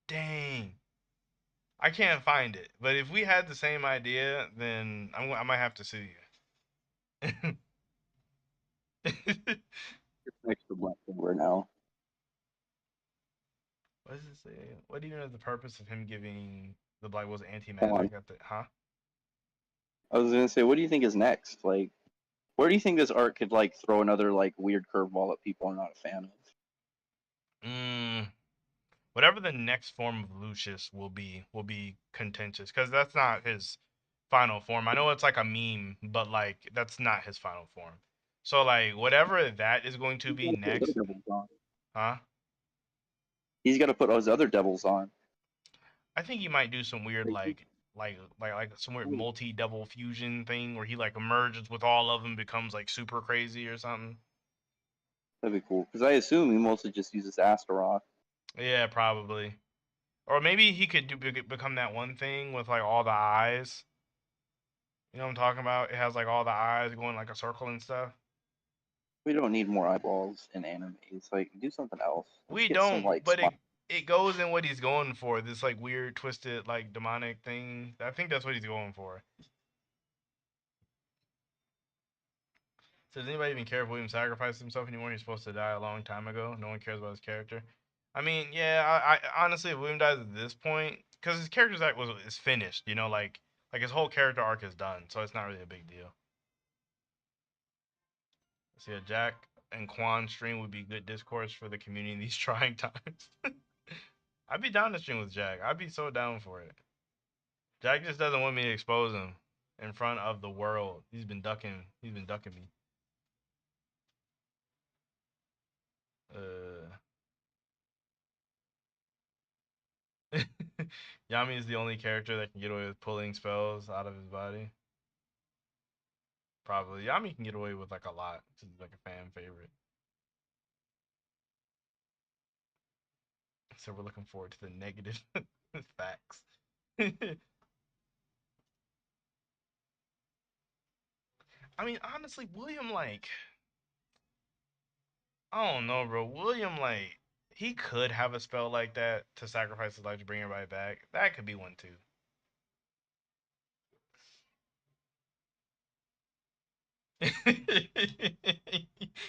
Dang. I can't find it. But if we had the same idea, then I might have to sue you. It's next to Black Clover now. What does it say? What even is the purpose of him giving the Black Wolves anti Hold on. magic at the huh? I was gonna say, what do you think is next? Like, where do you think this art could like throw another like weird curveball that people are not a fan of? Mm, whatever the next form of Lucius will be contentious because that's not his final form. I know it's like a meme, but like that's not his final form. So like whatever that is going to He's be got to put other next, devils on. huh? He's got to put those other devils on. I think he might do some weird Like, like some weird multi devil fusion thing where he like merges with all of them, becomes like super crazy or something. that'd be cool. Because I assume he mostly just uses Astaroth. Yeah, probably. Or maybe he could become that one thing with like all the eyes. You know what I'm talking about? It has like all the eyes going like a circle and stuff. We don't need more eyeballs in anime. It's like do something else. Let's We get some don't, like but smart. it goes in what he's going for. This like weird twisted like demonic thing. I think that's what he's going for. So does anybody even care if William sacrificed himself anymore? He's supposed to die a long time ago. No one cares about his character. I mean, yeah, I honestly, if William dies at this point, because his character's act was is finished, you know, like his whole character arc is done, so it's not really a big deal. See, a Jack and Quan stream would be good discourse for the community in these trying times. I'd be down to stream with Jack. I'd be so down for it. Jack just doesn't want me to expose him in front of the world. He's been ducking. He's been ducking me. Uh. Yami is the only character that can get away with pulling spells out of his body. Probably. Yami can get away with like a lot. He's like a fan favorite. So we're looking forward to the negative facts. I mean, honestly, William, like, I don't know, bro. William, like, he could have a spell like that to sacrifice his life to bring everybody back. That could be one too.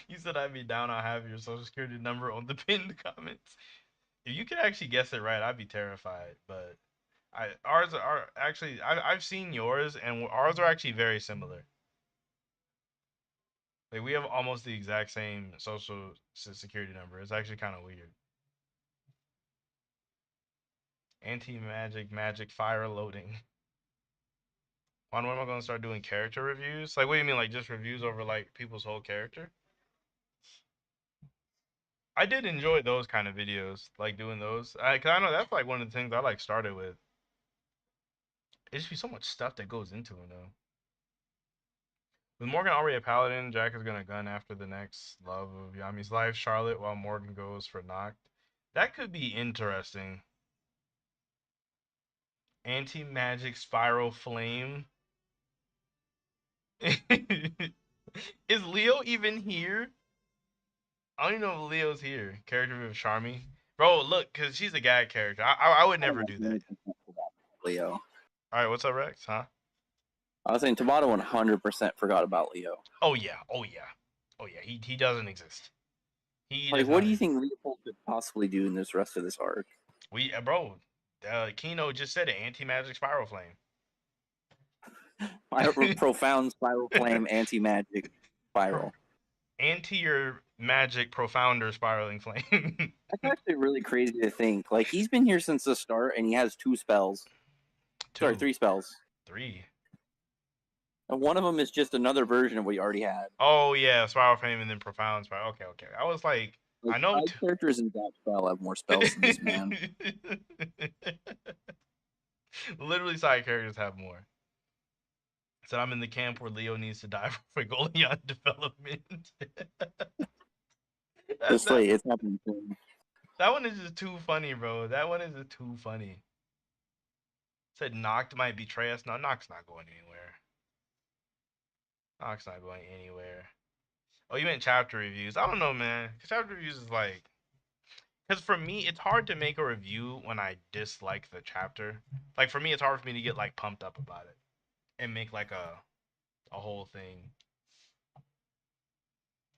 You said I'd be down. I'll have your social security number on the pinned comments. If you could actually guess it right, I'd be terrified. But ours are actually I've seen yours, and ours are actually very similar. Like we have almost the exact same social security number. It's actually kind of weird. Anti magic fire loading. When am I gonna start doing character reviews? Like, what do you mean, like just reviews over like people's whole character? I did enjoy those kind of videos, like doing those. Cause I know that's like one of the things I like started with. It just be so much stuff that goes into it though. With Morgan already a paladin, Jack is gonna gun after the next love of Yami's life, Charlotte, while Morgan goes for knocked. That could be interesting. Anti magic spiral flame. Is Leo even here? I don't even know if Leo's here. Character of Charmy. Bro, look, cause she's a gag character. I would never do that. Leo. All right, what's up, Rex? Huh? I was saying Tabata 100% forgot about Leo. Oh yeah, oh yeah, oh yeah. He doesn't exist. He Like, does what not do you exist. think Leopold could possibly do in this rest of this arc? We bro, Kino just said it. Anti magic spiral flame. Profound spiral flame, anti-magic spiral. Anti your magic profounder spiraling flame. That's actually really crazy to think. Like, he's been here since the start, and he has 2 spells. Sorry, 3 spells. 3. And one of them is just another version of what he already had. Oh yeah, spiral flame and then profound spiral. Okay, okay. I was like, I know. Characters in that spell have more spells than this man. Literally, side characters have more. So I'm in the camp where Leo needs to die for Golion development. It's happening to him. That one is just too funny, bro. That one is just too funny. Said Noct might betray us. No, Noct's not going anywhere. Noct's not going anywhere. Oh, you meant chapter reviews. I don't know, man. Chapter reviews is like, because for me, it's hard to make a review when I dislike the chapter. Like for me, it's hard for me to get like pumped up about it and make like a whole thing.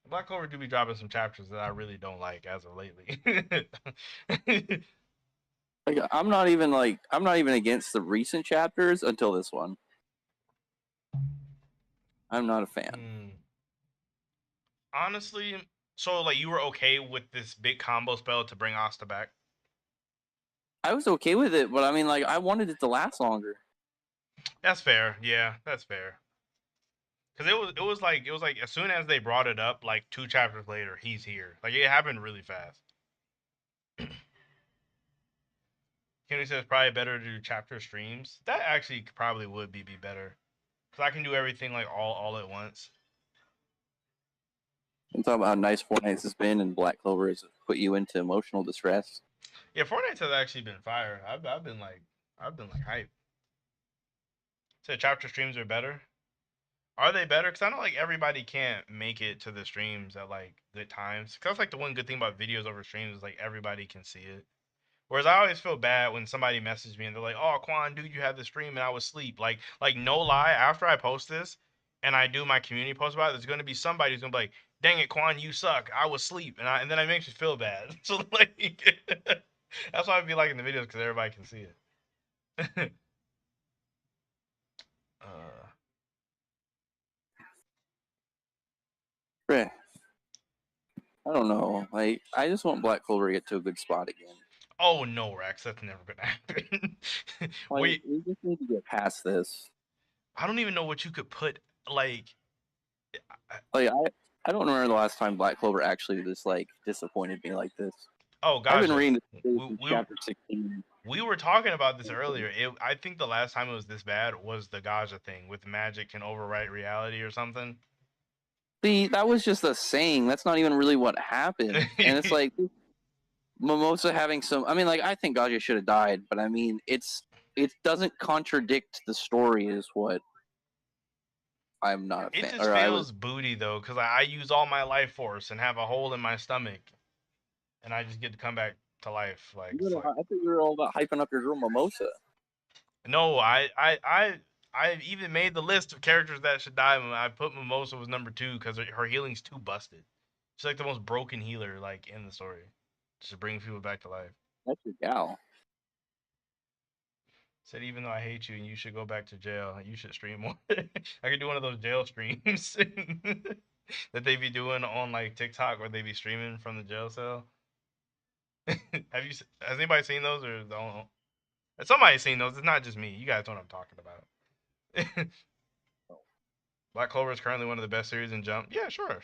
Black Clover do be dropping some chapters that I really don't like as of lately. Like, I'm not even against the recent chapters until this one. I'm not a fan. Honestly, so like you were okay with this big combo spell to bring Asta back? I was okay with it, but I mean, like, I wanted it to last longer. That's fair. Yeah, that's fair. Cause it was like as soon as they brought it up, like 2 chapters later, he's here. Like it happened really fast. Kenny says probably better to do chapter streams. That actually probably would be better. Cause I can do everything like all at once. I'm talking about how nice Fortnite has been, and Black Clover has put you into emotional distress. Yeah, Fortnite has actually been fire. I've been like hype. So chapter streams are better. Are they better? Because I know like everybody can't make it to the streams at like good times. Because that's like the one good thing about videos over streams is like everybody can see it. Whereas I always feel bad when somebody messages me and they're like, "Oh, Quan, dude, you had the stream and I was asleep." Like no lie, after I post this and I do my community post about it, there's gonna be somebody who's gonna be like, "Dang it, Quan, you suck. I was asleep," and then it makes me feel bad. So like, that's why I be liking the videos because everybody can see it. Right. I don't know. Like, I just want Black Clover to get to a good spot again. Oh no, Rex, that's never gonna happen. Like, we just need to get past this. I don't even know what you could put like. Like, I don't remember the last time Black Clover actually just like disappointed me like this. Oh gosh, I've been reading chapter 16. We were talking about this earlier. I think the last time it was this bad was the Gaja thing with magic can overwrite reality or something. See, that was just a saying. That's not even really what happened. And it's like Mimosa having some. I mean, like, I think Gaja should have died, but I mean, it doesn't contradict the story. Is what I'm not a fan. It just feels booty though, because I use all my life force and have a hole in my stomach, and I just get to come back to life. Like, I thought you were all about hyping up your girl Mimosa. No, I even made the list of characters that should die. I put Mimosa was number 2 because her healing's too busted. She's like the most broken healer like in the story, just to bring people back to life. That's your gal. Said even though I hate you and you should go back to jail, you should stream more. I could do one of those jail streams. that they be doing on like TikTok where they be streaming from the jail cell. Has anybody seen those or don't? Somebody's seen those. It's not just me. You guys know what I'm talking about. Black Clover is currently one of the best series in Jump. Yeah, sure,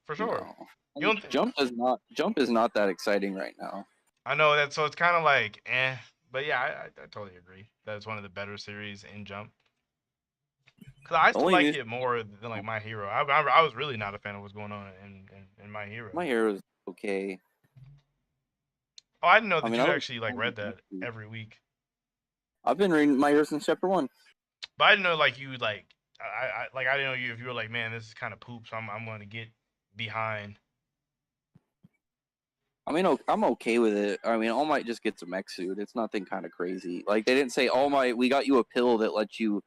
for sure. No. You don't Jump is not that exciting right now. I know that, so it's kind of like, but yeah, I totally agree that it's one of the better series in Jump. Cause I still like it more than like My Hero. I was really not a fan of what's going on in My Hero. My Hero is okay. Oh, I didn't know that you actually like read that every week. I've been reading My Hero since chapter 1. But I didn't know like you like I didn't know you if you were like, man, this is kind of poop, so I'm going to get behind. I mean, I'm okay with it. I mean, All Might just gets a mech suit. It's nothing kind of crazy. Like, they didn't say, All Might, we got you a pill that lets you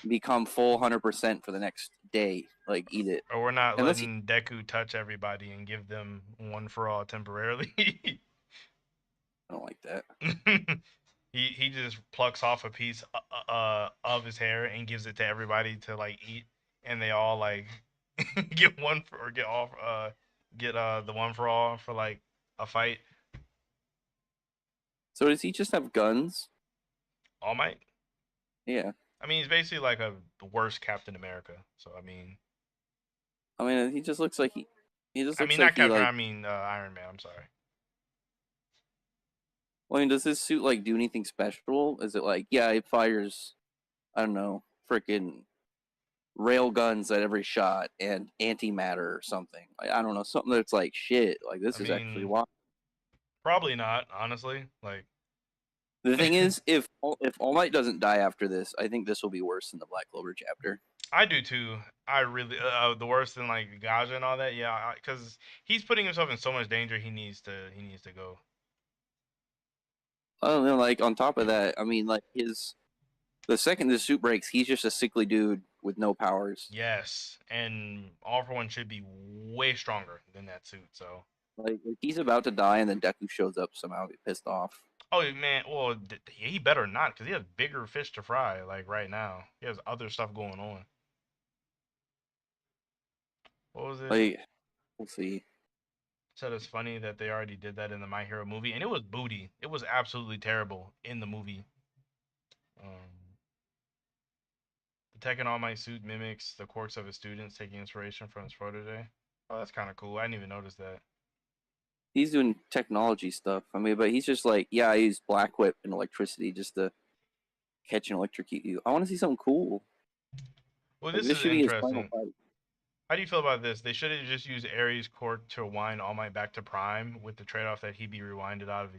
become full 100% for the next day. Like, eat it. Or we're not letting Deku touch everybody and give them one for all temporarily. I don't like that. He just plucks off a piece of his hair and gives it to everybody to like eat, and they all like get one for, or get off get the one for all for like a fight. So does he just have guns? All Might? Yeah. I mean, he's basically like the worst Captain America. So I mean, he just looks like he just. Looks I mean, like not Captain. Like, I mean Iron Man. I'm sorry. Well, I mean, does his suit like do anything special? Is it like, yeah, it fires, I don't know, freaking rail guns at every shot and antimatter or something? Like, I don't know, something that's like shit. Like this is actually wild. Probably not, honestly. Like the thing is, if All Might doesn't die after this, I think this will be worse than the Black Clover chapter. I do too. I really the worse than like Gaja and all that. Yeah, because he's putting himself in so much danger. He needs to go. I don't know. Like on top of that, I mean, like the second the suit breaks, he's just a sickly dude with no powers. Yes, and All for One should be way stronger than that suit. So like he's about to die, and then Deku shows up somehow, get pissed off. Oh man, well he better not, because he has bigger fish to fry. Like right now, he has other stuff going on. What was it? Like, we'll see. Said it's funny that they already did that in the My Hero movie, and it was booty. It was absolutely terrible in the movie. The Tekken All Might suit mimics the quirks of his students, taking inspiration from his protege. Oh, that's kind of cool. I didn't even notice that. He's doing technology stuff. I mean, but he's just like, yeah, I use Black Whip and electricity just to catch and electrocute you. I want to see something cool. Well, this is interesting. How do you feel about this? They should have just used Ares' quirk to rewind All Might back to Prime, with the trade-off that he be rewinded out of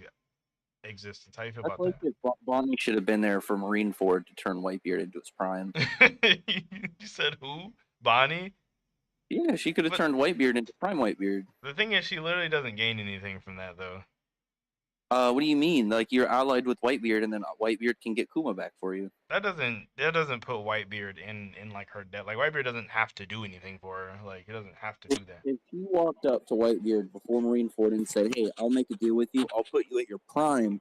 existence. How do you feel about that? Bonnie should have been there for Marineford to turn Whitebeard into his prime. You said who? Bonnie? Yeah, she could have turned Whitebeard into Prime Whitebeard. The thing is, she literally doesn't gain anything from that, though. What do you mean? Like, you're allied with Whitebeard, and then Whitebeard can get Kuma back for you. That doesn't put Whitebeard in like her debt. Like, Whitebeard doesn't have to do anything for her. Like, he doesn't have to do that. If he walked up to Whitebeard before Marineford and said, "Hey, I'll make a deal with you. I'll put you at your prime,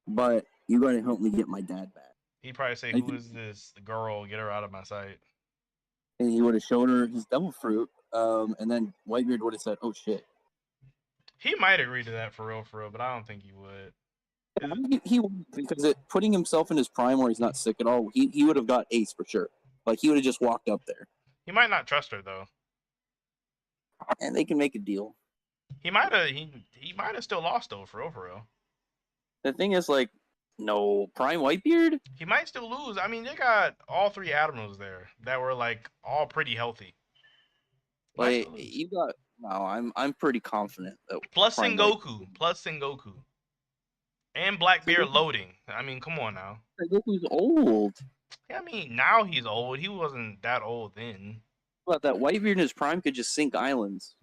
but you gotta help me get my dad back." He'd probably say, "Who is this girl? Get her out of my sight." And he would have shown her his devil fruit, and then Whitebeard would have said, "Oh shit." He might agree to that for real, but I don't think he would. He would, because putting himself in his prime where he's not sick at all, he would have got Ace for sure. Like, he would have just walked up there. He might not trust her though. And they can make a deal. He might have still lost though, for real. The thing is, like, no Prime Whitebeard. He might still lose. I mean, they got all three admirals there that were like all pretty healthy. Like, you got. No, I'm pretty confident that. Plus Sengoku. And Blackbeard loading. I mean, come on now. Sengoku's old. Yeah, I mean, now he's old. He wasn't that old then. But that Whitebeard in his prime could just sink islands.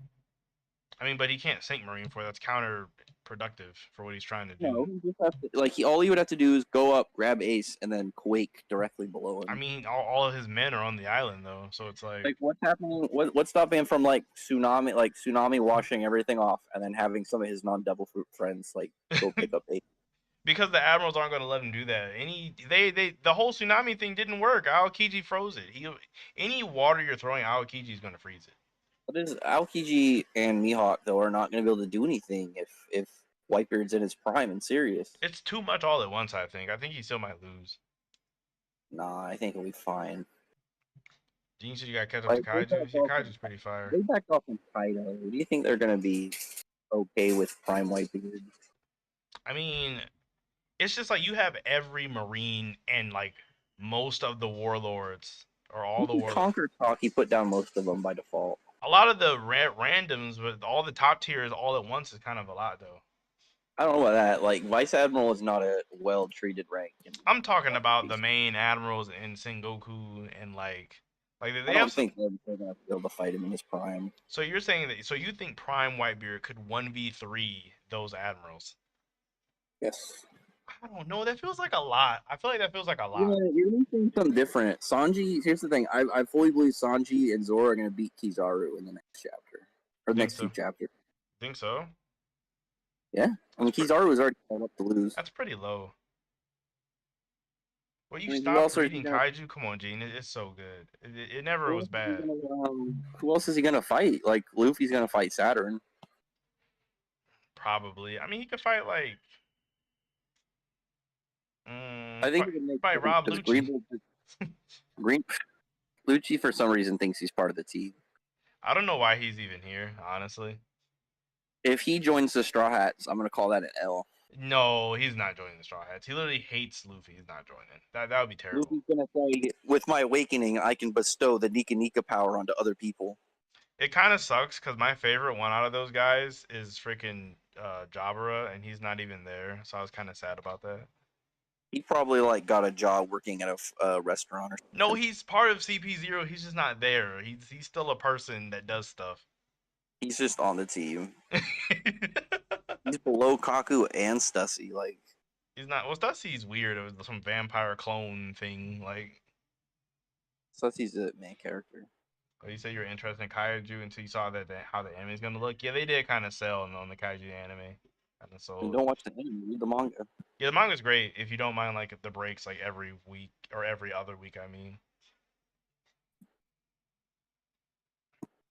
I mean, but he can't sink Marineford. That's counterproductive for what he's trying to do. No, he just has to, all he would have to do is go up, grab Ace, and then quake directly below him. I mean, all of his men are on the island though, so it's like what's happening? What's stopping him from tsunami washing everything off, and then having some of his non-devil fruit friends go pick up Ace? Because the admirals aren't going to let him do that. The whole tsunami thing didn't work. Aokiji froze it. Any water you're throwing, Aokiji is going to freeze it. But is Aokiji and Mihawk though are not going to be able to do anything if Whitebeard's in his prime and serious. It's too much all at once. I think he still might lose. Nah, I think he'll be fine. Gene said you got to catch up to Like Kaiju. Yeah, Kaiju's pretty fire. they backed off on Kaido. Do you think they're going to be okay with prime Whitebeard? I mean, it's just like you have every Marine and like most of the warlords or all the warlords. Conquer talk, he put down most of them by default. A lot of the randoms with all the top tiers all at once is kind of a lot though. I don't know about that. Like Vice Admiral is not a well treated rank. I'm talking about the main admirals in Sengoku and like I they don't have some. think they're going to be able to fight him in his prime. So you're saying that? So you think Prime Whitebeard could 1v3 those admirals? Yes. I don't know. That feels like a lot. I feel like that feels like a lot. Yeah, you're making something different. Sanji, here's the thing. I fully believe Sanji and Zoro are going to beat Kizaru in the next chapter. Or the next so? two chapters. Think so? Yeah. I mean, Kizaru was already set up to lose. That's pretty low. Well, you I mean, stopped reading Kaiju? Come on, Gene. It's so good. It never was bad. Who else is he going to fight? Like, Luffy's going to fight Saturn. Probably. I mean, he could fight like. I think he could make fight Rob Lucci. Green Lucci, for some reason, thinks he's part of the team. I don't know why he's even here, honestly. If he joins the Straw Hats, I'm going to call that an L. No, he's not joining the Straw Hats. He literally hates Luffy. He's not joining. That would be terrible. Luffy's going to say, with my awakening, I can bestow the Nika Nika power onto other people. It kind of sucks because my favorite one out of those guys is freaking Jabra, and he's not even there. So I was kind of sad about that. He probably like got a job working at a restaurant or something. No, he's part of CP0. He's just not there. He's still a person that does stuff. He's just on the team. He's below Kaku and Stussy. Like he's not. Well, Stussy's weird. It was some vampire clone thing. Like Stussy's the main character. Oh, you said you were interested in Kaiju until you saw that how the anime is gonna look. Yeah, they did kind of sell on the Kaiju anime. You don't watch the anime, read the manga. Yeah, the manga's great if you don't mind like the breaks like every week or every other week. I mean,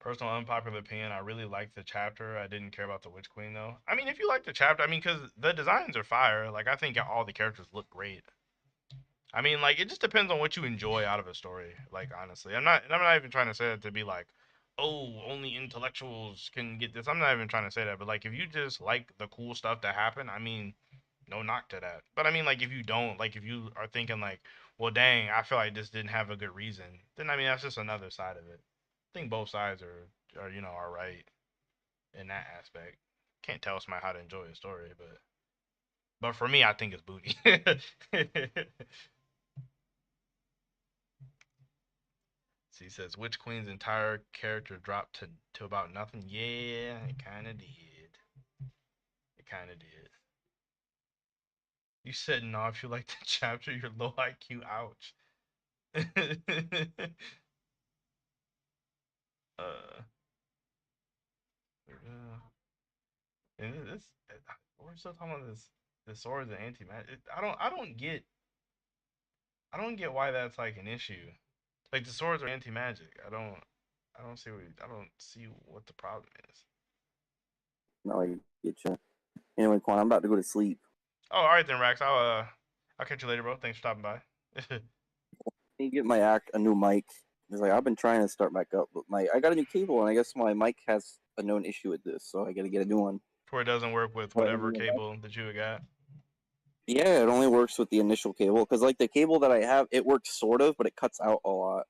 personal unpopular opinion. I really liked the chapter. I didn't care about the Witch Queen though. I mean, if you like the chapter, I mean, because the designs are fire. Like I think all the characters look great. I mean, like it just depends on what you enjoy out of a story. Like honestly, I'm not even trying to say that to be like, oh, only intellectuals can get this. I'm not even trying to say that, but like if you just like the cool stuff that happened, I mean, no knock to that. But I mean, like if you don't, like if you are thinking like, well, dang, I feel like this didn't have a good reason, then I mean that's just another side of it. I think both sides are are right in that aspect. Can't tell somebody how to enjoy a story, but for me, I think it's booty. He says, Witch Queen's entire character dropped to about nothing. Yeah, it kind of did. It kind of did. You said, no, if you like the chapter, you're low IQ. Ouch. And this, we're still talking about this. The swords and anti-magic. I don't get why that's like an issue. Like the swords are anti-magic. I don't see what the problem is. No, I get you. Anyway, Quan, I'm about to go to sleep. Oh, all right then, Rax. I'll catch you later, bro. Thanks for stopping by. You get my a new mic. It's like I've been trying to start back up, but I got a new cable, and I guess my mic has a known issue with this, so I got to get a new one. Where it doesn't work with whatever cable that you got. Yeah, it only works with the initial cable, because like the cable that I have, it works sort of, but it cuts out a lot.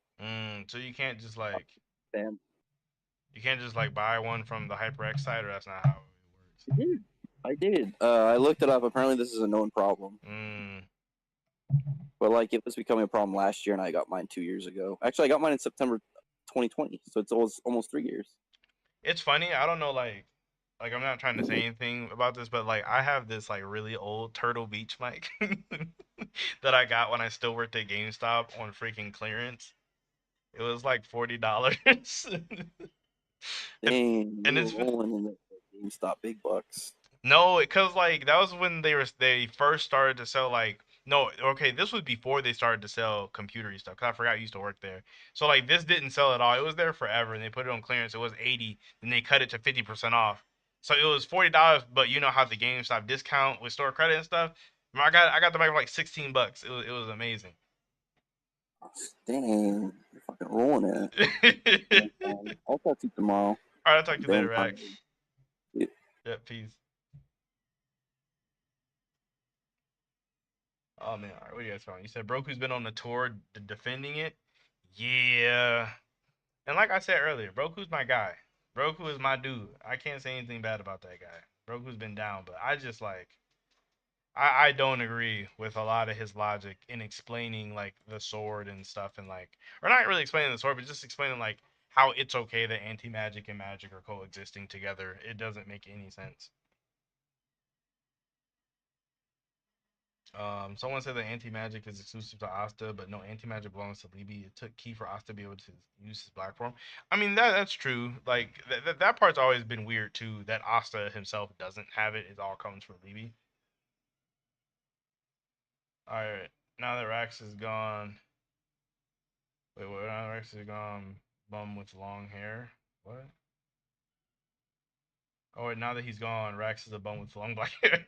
So you can't just like. Damn. You can't just like buy one from the HyperX site, or that's not how it works. I did. I looked it up. Apparently, this is a known problem. But like, it was becoming a problem last year, and I got mine 2 years ago. Actually, I got mine in September 2020, so it's almost 3 years. It's funny. I don't know, like I'm not trying to say anything about this, but like I have this like really old Turtle Beach mic that I got when I still worked at GameStop on freaking clearance. It was like $40. Dang, and it's rolling in the GameStop big bucks. No, because like that was when they first started to sell like No, okay, this was before they started to sell computery stuff. Cause I forgot I used to work there. So like this didn't sell at all. It was there forever, and they put it on clearance. It was 80, then they cut it to 50% off. So it was $40, but you know how the GameStop discount with store credit and stuff. I got the bike for like $16. It was amazing. Dang, you're fucking rolling it. I'll talk to you tomorrow. All right, I'll talk to you later, Damn. Rax. Yep, peace. Oh man, all right, what are you guys talking? You said Broku's been on the tour defending it. Yeah, and like I said earlier, Broku's my guy. Broku is my dude. I can't say anything bad about that guy. Broku's been down, but I just like I don't agree with a lot of his logic in explaining like the sword and stuff and like or not really explaining the sword, but just explaining like how it's okay that anti-magic and magic are coexisting together. It doesn't make any sense. Someone said that anti-magic is exclusive to Asta, but no, anti-magic belongs to Libby. It took Key for Asta to be able to use his black form. I mean, that's true. Like that part's always been weird too. That Asta himself doesn't have it. It all comes from Libby. All right, now that Rax is gone. Wait, what? Now that Rax is gone. Bum with long hair. What? Oh, wait, now that he's gone, Rax is a bum with long black hair.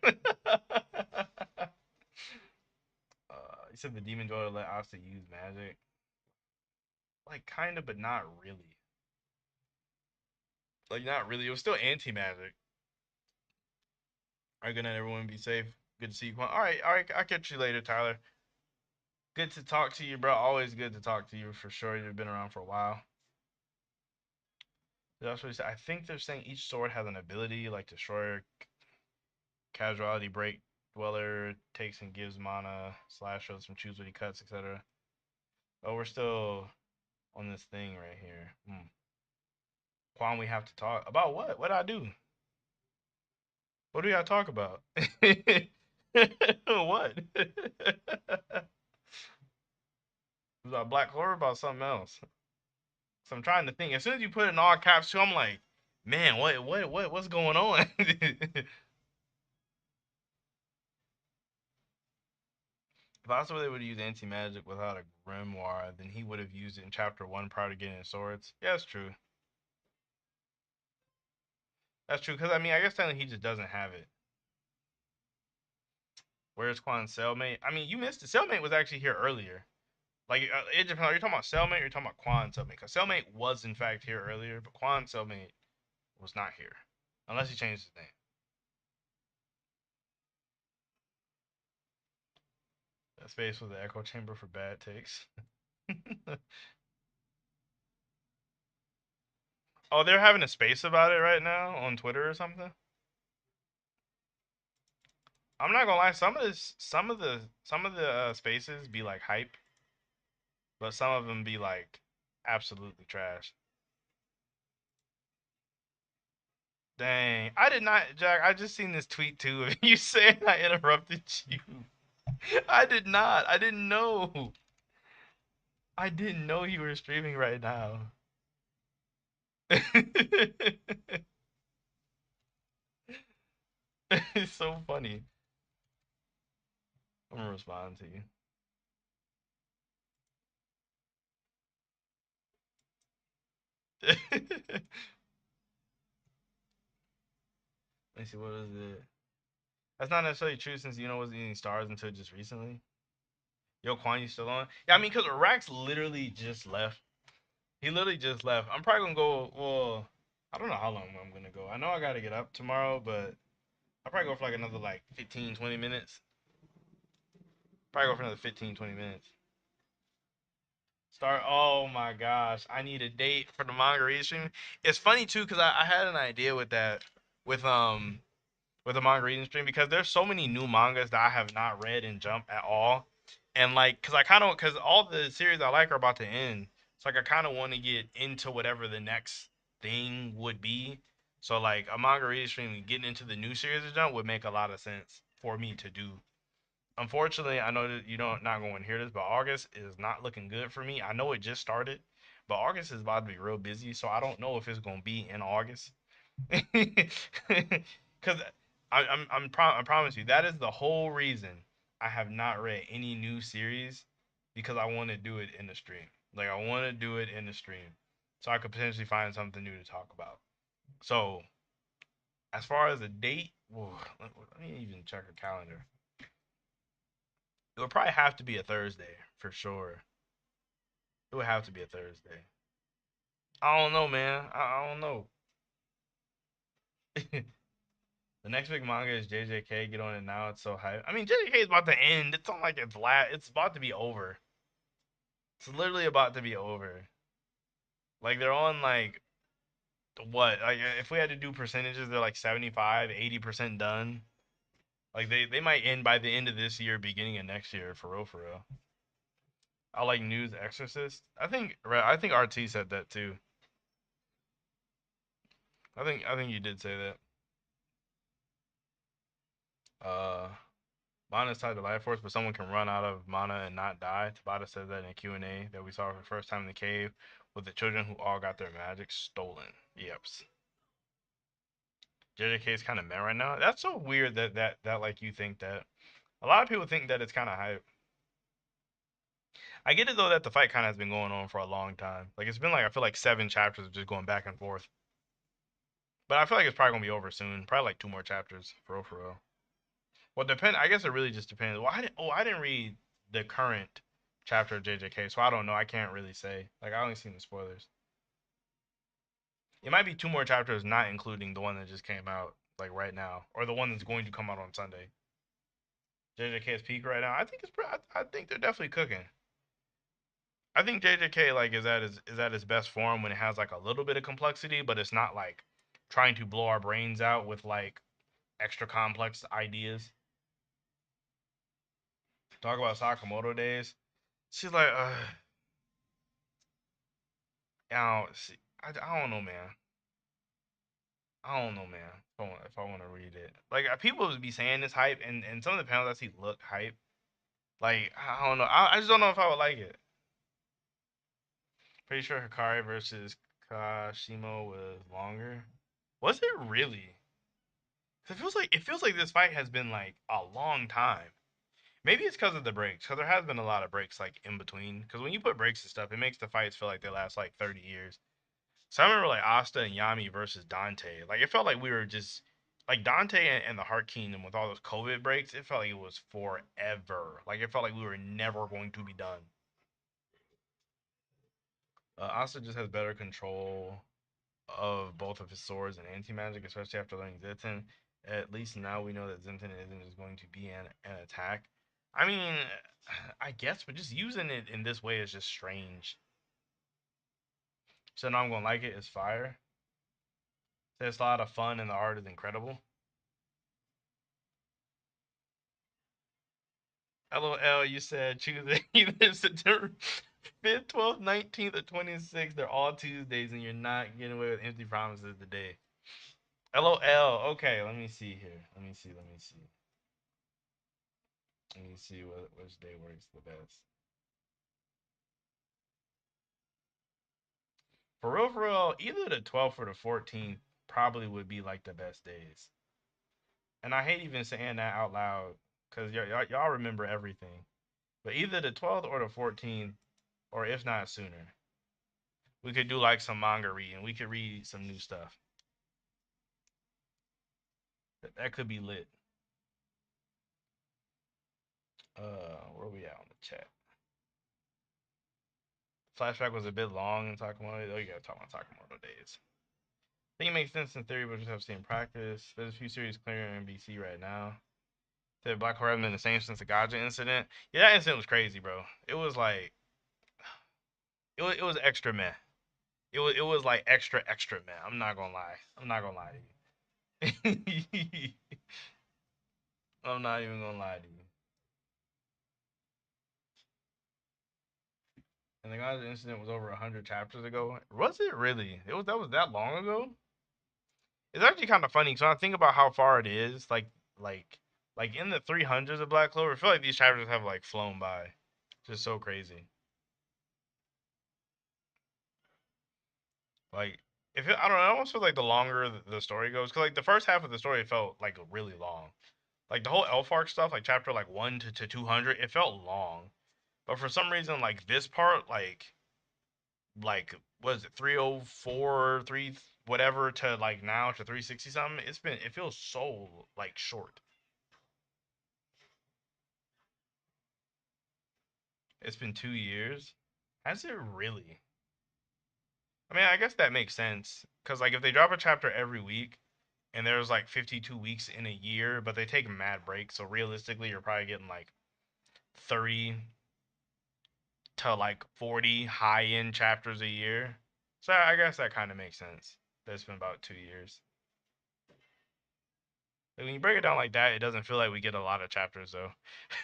He said the demon daughter let Asta use magic. Like, kind of, but not really. Like, not really. It was still anti-magic. All right, good night, everyone. Be safe. Good to see you. All right, all right. I'll catch you later, Tyler. Good to talk to you, bro. Always good to talk to you for sure. You've been around for a while. That's what he said. I think they're saying each sword has an ability, like Destroyer, Casualty, Break, Dweller, takes and gives mana, Slash shows from choose what he cuts, etc. Oh, we're still on this thing right here. Quan, we have to talk about what? What did I do? What do we gotta talk about? What? About Black Clover, about something else. So I'm trying to think. As soon as you put it in all caps too, I'm like, man, what's going on? If I saw they would use anti magic without a grimoire, then he would have used it in chapter 1 prior to getting his swords. Yeah, that's true. That's true, because I mean, I guess technically he just doesn't have it. Where's Quan's cellmate? I mean, you missed it. Cellmate was actually here earlier. Like, it depends. Are you talking about cellmate or you're talking about Quan's cellmate? Because cellmate was, in fact, here earlier, but Quan's cellmate was not here. Unless he changed his name. That space was the echo chamber for bad takes. Oh, they're having a space about it right now on Twitter or something. I'm not gonna lie, some of the spaces be like hype, but some of them be like absolutely trash. Dang, I did not, Jack. I just seen this tweet too of you saying I interrupted you. I did not. I didn't know. I didn't know you were streaming right now. It's so funny. I'm gonna respond to you. Let me see, what is it? That's not necessarily true since you know wasn't eating stars until just recently. Yo, Quan, you still on? Yeah, I mean, because Rax literally just left. He literally just left. I'm probably gonna go. Well, I don't know how long I'm gonna go. I know I gotta get up tomorrow, but I'll probably go for like another like 15, 20 minutes. Probably go for another 15, 20 minutes. Start. Oh my gosh, I need a date for the manga read stream. It's funny too because I had an idea with that with with the manga reading stream because there's so many new mangas that I have not read in Jump at all, and like because I kind of because all the series I like are about to end, so like I kind of want to get into whatever the next thing would be. So like a manga reading stream getting into the new series of Jump would make a lot of sense for me to do. Unfortunately, I know that you don't not going to hear this, but August is not looking good for me. I know it just started, but August is about to be real busy, so I don't know if it's going to be in August. Because I promise you that is the whole reason I have not read any new series because I want to do it in the stream. Like I want to do it in the stream, so I could potentially find something new to talk about. So as far as the date, let me even check a calendar. It would probably have to be a Thursday for sure. It would have to be a Thursday. I don't know, man. I don't know. The next big manga is JJK. Get on it now. It's so hype. I mean, JJK is about to end. It's not like it's It's about to be over. It's literally about to be over. Like they're on like what? Like if we had to do percentages, they're like 75, 80% done. Like they might end by the end of this year, beginning of next year, for real, for real. I like News Exorcist. I think RT said that too. I think you did say that. Uh, Mana is tied to life force, but someone can run out of mana and not die. Tabata said that in a Q&A that we saw for the first time in the cave with the children who all got their magic stolen. Yeps. JJK is kind of meh right now. That's so weird that like you think that. A lot of people think that it's kind of hype. I get it though that the fight kind of has been going on for a long time. Like it's been like I feel like 7 chapters of just going back and forth. But I feel like it's probably gonna be over soon. Probably like 2 more chapters for real, for real. Well, depend. I guess it really just depends. Well, I didn't read the current chapter of JJK, so I don't know. I can't really say. Like I only seen the spoilers. It might be 2 more chapters, not including the one that just came out like right now, or the one that's going to come out on Sunday. JJK is peak right now. I think I think they're definitely cooking. I think JJK like is at its best form when it has like a little bit of complexity, but it's not like trying to blow our brains out with like extra complex ideas. Talk about Sakamoto days. She's like, I don't see. I don't know, man. I don't know, man. If I want to read it, like people would be saying this hype, and some of the panels I see look hype. Like I don't know. I just don't know if I would like it. Pretty sure Hikari versus Kashimo was longer. Was it really? 'Cause it feels like this fight has been like a long time. Maybe it's because of the breaks, because there has been a lot of breaks like in between. Because when you put breaks and stuff, it makes the fights feel like they last like 30 years. So I remember like Asta and Yami versus Dante. Like it felt like we were just like Dante and the Heart Kingdom with all those COVID breaks. It felt like it was forever. Like it felt like we were never going to be done. Asta just has better control of both of his swords and anti magic, especially after learning Zenton. At least now we know that Zenton isn't just going to be an attack. I mean, I guess, but just using it in this way is just strange. So now I'm gonna like it. It's fire. It's a lot of fun and the art is incredible. LOL, you said choose either September 5th, 12th, 19th, or 26th. They're all Tuesdays and you're not getting away with empty promises today. LOL. Okay, let me see here. Let me see. Let me see. Let me see which day works the best. For real, either the 12th or the 14th probably would be like the best days. And I hate even saying that out loud because y'all remember everything. But either the 12th or the 14th, or if not sooner, we could do like some manga reading. We could read some new stuff. That could be lit. Where we at on the chat? Flashback was a bit long in Sakamoto. Oh, you gotta talk about Sakamoto days. I think it makes sense in theory, but just have to see in practice. There's a few series clearing in BC right now. The Black Horror been the same since the Gaja incident. Yeah, that incident was crazy, bro. It was like it was extra meh. It was like extra meh. I'm not gonna lie. I'm not gonna lie to you. I'm not even gonna lie to you. And the Gaza incident was over 100 chapters ago. Was it really? That was that long ago? It's actually kind of funny. So I think about how far it is. Like like in the 300s of Black Clover. I feel like these chapters have like flown by. Just so crazy. Like if it, I don't know, I almost feel like the longer the story goes, because like the first half of the story felt like really long. Like the whole Elf arc stuff, like chapter like 1 to 200, it felt long. But for some reason, like this part, like was it 304, 3 whatever to like now to 360 something, it feels so like short. It's been 2 years. Has it really? I mean, I guess that makes sense. Cause like if they drop a chapter every week and there's like 52 weeks in a year, but they take mad breaks, so realistically you're probably getting like 30 to like 40 high end chapters a year. So I guess that kind of makes sense. That's been about 2 years. Like when you break it down like that, it doesn't feel like we get a lot of chapters though.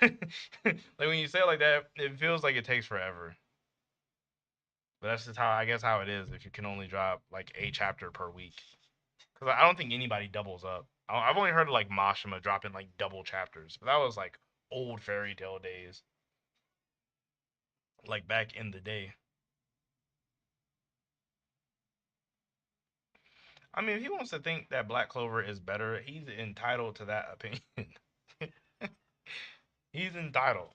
Like when you say it like that, it feels like it takes forever. But that's just how I guess how it is if you can only drop like a chapter per week. Because I don't think anybody doubles up. I've only heard of like Mashima dropping like double chapters, but that was like old fairy tale days, like back in the day. I mean, if he wants to think that Black Clover is better, he's entitled to that opinion. He's entitled.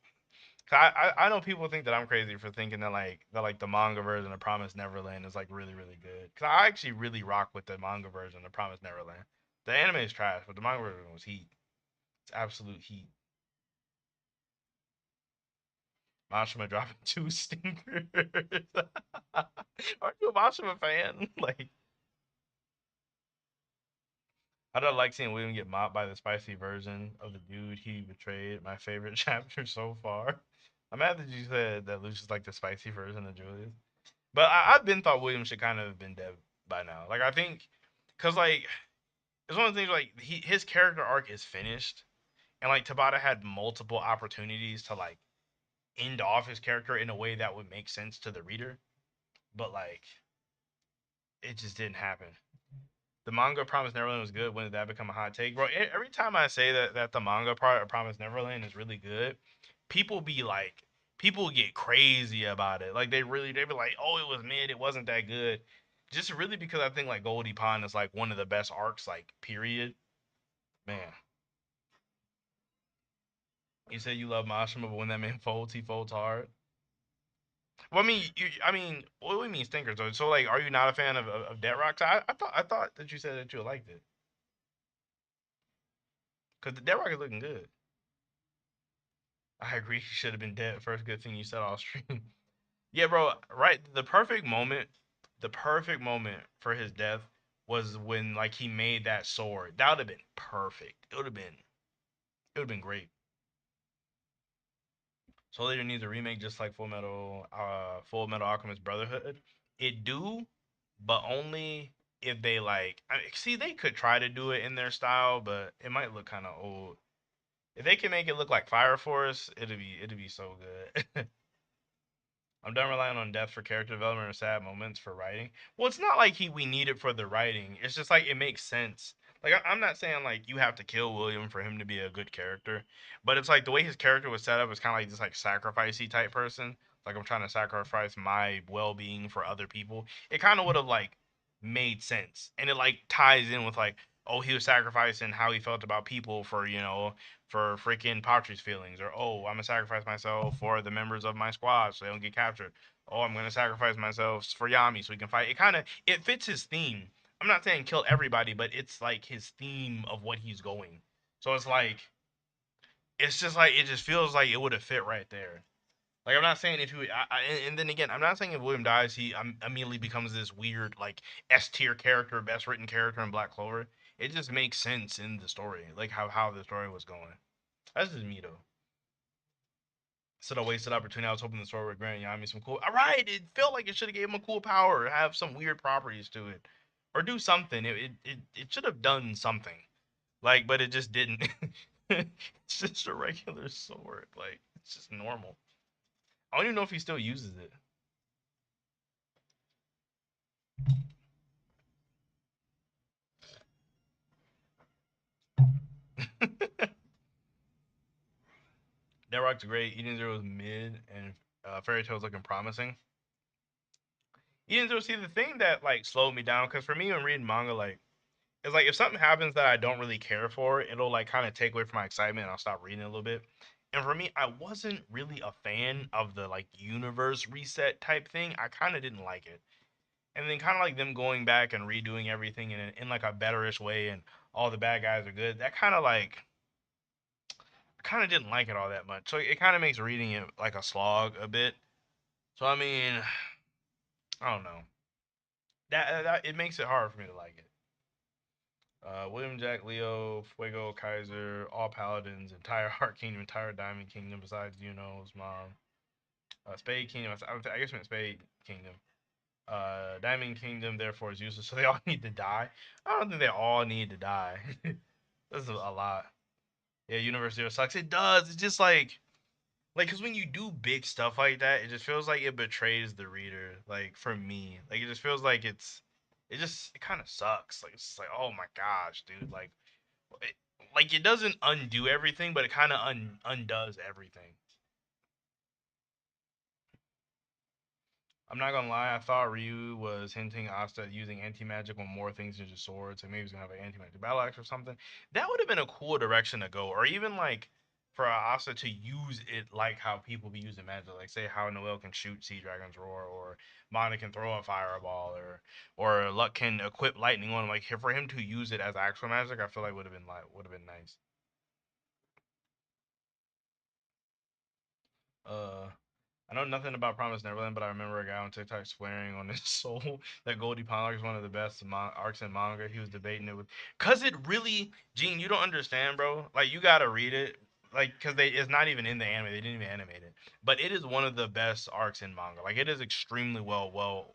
I know people think that I'm crazy for thinking that the manga version of Promise Neverland is like really good. Cause I actually really rock with the manga version of Promise Neverland. The anime is trash, but the manga version was heat. It's absolute heat. Mashima dropping two stinkers. Aren't you a Mashima fan? Like, I don't like seeing William get mopped by the spicy version of the dude he betrayed. My favorite chapter so far. I'm mad that you said that Lucius like the spicy version of Julius. But I've been thought William should kind of have been dead by now. Like I think, cause like it's one of the things like his character arc is finished, and like Tabata had multiple opportunities to like end off his character in a way that would make sense to the reader, but like it just didn't happen. The manga Promise Neverland was good. When did that become a hot take, bro? Every time I say that the manga part of Promise Neverland is really good, people be like, people get crazy about it. Like they be like, oh, it was mid, it wasn't that good. Just really because I think like Goldie Pond is like one of the best arcs, like period. Man, you said you love Mashima, but when that man folds, he folds hard. Well, I mean, what do you mean stinkers though? So like, are you not a fan of Dead Rocks? I thought that you said that you liked it because the Dead Rock is looking good. I agree. He should have been dead. First good thing you said off stream. Yeah, bro. Right. The perfect moment for his death was when like he made that sword. That would have been perfect. It would have been great. Soul Eater needs a remake just like Full Metal Alchemist Brotherhood. It do, but only if they like. I mean, see, they could try to do it in their style, but it might look kind of old. If they can make it look like Fire Force, it'd be so good. I'm done relying on depth for character development or sad moments for writing. Well, it's not like we need it for the writing. It's just like it makes sense. Like I'm not saying like you have to kill William for him to be a good character, but it's like the way his character was set up is kind of like this like sacrificey type person. Like I'm trying to sacrifice my well-being for other people. It kind of would have like made sense, and it like ties in with like oh he was sacrificing how he felt about people for for freaking Patry's feelings, or oh, I'm gonna sacrifice myself for the members of my squad so they don't get captured. Oh, I'm gonna sacrifice myself for Yami so he can fight. It fits his theme. I'm not saying kill everybody, but it's like his theme of what he's going. So it's just like it just feels like it would have fit right there. Like I'm not saying if he, and then again, I'm not saying if William dies, he immediately becomes this weird like S tier character, best written character in Black Clover. It just makes sense in the story, like how the story was going. That's just me though. Instead of wasted opportunity, I was hoping the story would grant Yami some cool. All right, it felt like it should have gave him a cool power, or have some weird properties to it, or do something. It should have done something. Like, but it just didn't. It's just a regular sword. Like, it's just normal. I don't even know if he still uses it. That rock's great. Eden Zero is mid, and Fairy Tail's looking promising. Eden Zero, see the thing that like slowed me down, because for me when reading manga, like It's like if something happens that I don't really care for, it'll like kind of take away from my excitement and I'll stop reading a little bit. And for me, I wasn't really a fan of the like universe reset type thing. I kind of didn't like it. And then kind of like them going back and redoing everything in like a betterish way and all the bad guys are good. That kind of like I kind of didn't like it all that much. So it kind of makes reading it like a slog a bit. So I mean, I don't know. That it makes it hard for me to like it. William Jack Leo, Fuego Kaiser, all paladins, entire Heart Kingdom, entire Diamond Kingdom, besides Yuno's mom. Spade Kingdom, I guess I meant Spade Kingdom. Diamond Kingdom, therefore, is useless, so they all need to die. I don't think they all need to die. This is a lot. Yeah, Universe Zero sucks. It does. It's just like, cause when you do big stuff like that, it just feels like it betrays the reader. Like for me, like it just feels like it kind of sucks. Like it's just like, oh my gosh, dude. It, like it doesn't undo everything, but it kind of undoes everything. I'm not gonna lie, I thought Ryu was hinting Asta at using anti-magic on more things than just swords. Like maybe he's gonna have an anti-magic battle axe or something. That would have been a cool direction to go. Or even like for Asta to use it like how people be using magic. Like say how Noel can shoot Sea Dragon's Roar, or Mana can throw a fireball, or Luck can equip lightning on him. Like for him to use it as actual magic, I feel like would have been nice. Uh I know nothing about Promised Neverland, but I remember a guy on TikTok swearing on his soul that Goldie Pond is one of the best arcs in manga. He was debating it with, cause it really, Gene, you don't understand, bro. Like you gotta read it, like, cause it's not even in the anime. They didn't even animate it, but it is one of the best arcs in manga. Like it is extremely well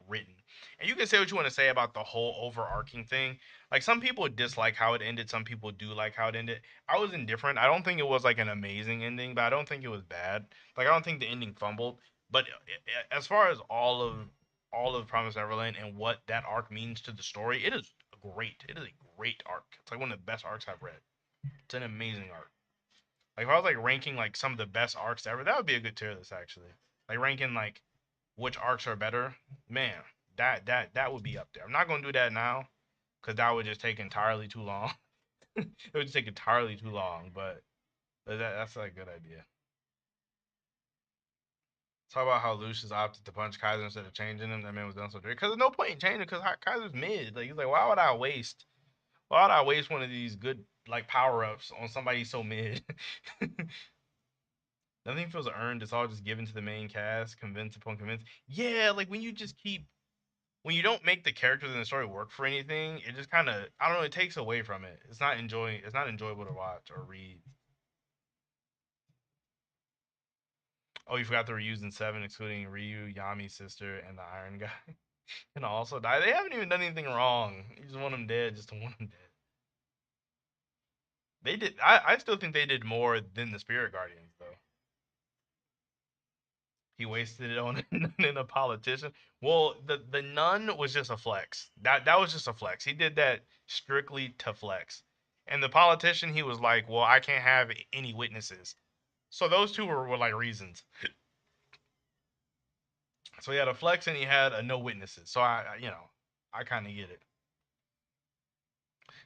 written. And you can say what you want to say about the whole overarching thing. Like some people dislike how it ended, some people do like how it ended. I was indifferent. I don't think it was like an amazing ending, but I don't think it was bad. Like I don't think the ending fumbled, but as far as all of Promise Neverland and what that arc means to the story, it is great. It is a great arc. It's like one of the best arcs I've read. It's an amazing arc. Like if I was like ranking like some of the best arcs ever, that would be a good tier list actually. Like ranking like which arcs are better, man. That would be up there. I'm not gonna do that now because that would just take entirely too long. It would just take entirely too long, but that's like a good idea. Talk about how Lucius opted to punch Kaiser instead of changing him. That man was done so dirty. Because there's no point in changing because Kaiser's mid. Like he's like, why would I waste one of these good like power ups on somebody so mid? Nothing feels earned. It's all just given to the main cast, convince upon convince. Yeah, like when you don't make the characters in the story work for anything, it just kind of I don't know. It takes away from it. It's not enjoyable to watch or read. Oh, you forgot they were using seven, excluding Ryu, Yami's sister, and the Iron Guy. And also die. They haven't even done anything wrong. You just want them dead, just to want them dead. They did. I still think they did more than the Spirit Guardians, though. He wasted it on a politician. Well, the nun was just a flex. That was just a flex. He did that strictly to flex. And the politician, he was like, "Well, I can't have any witnesses." So those two were like reasons. So he had a flex and he had a no witnesses. So I kind of get it.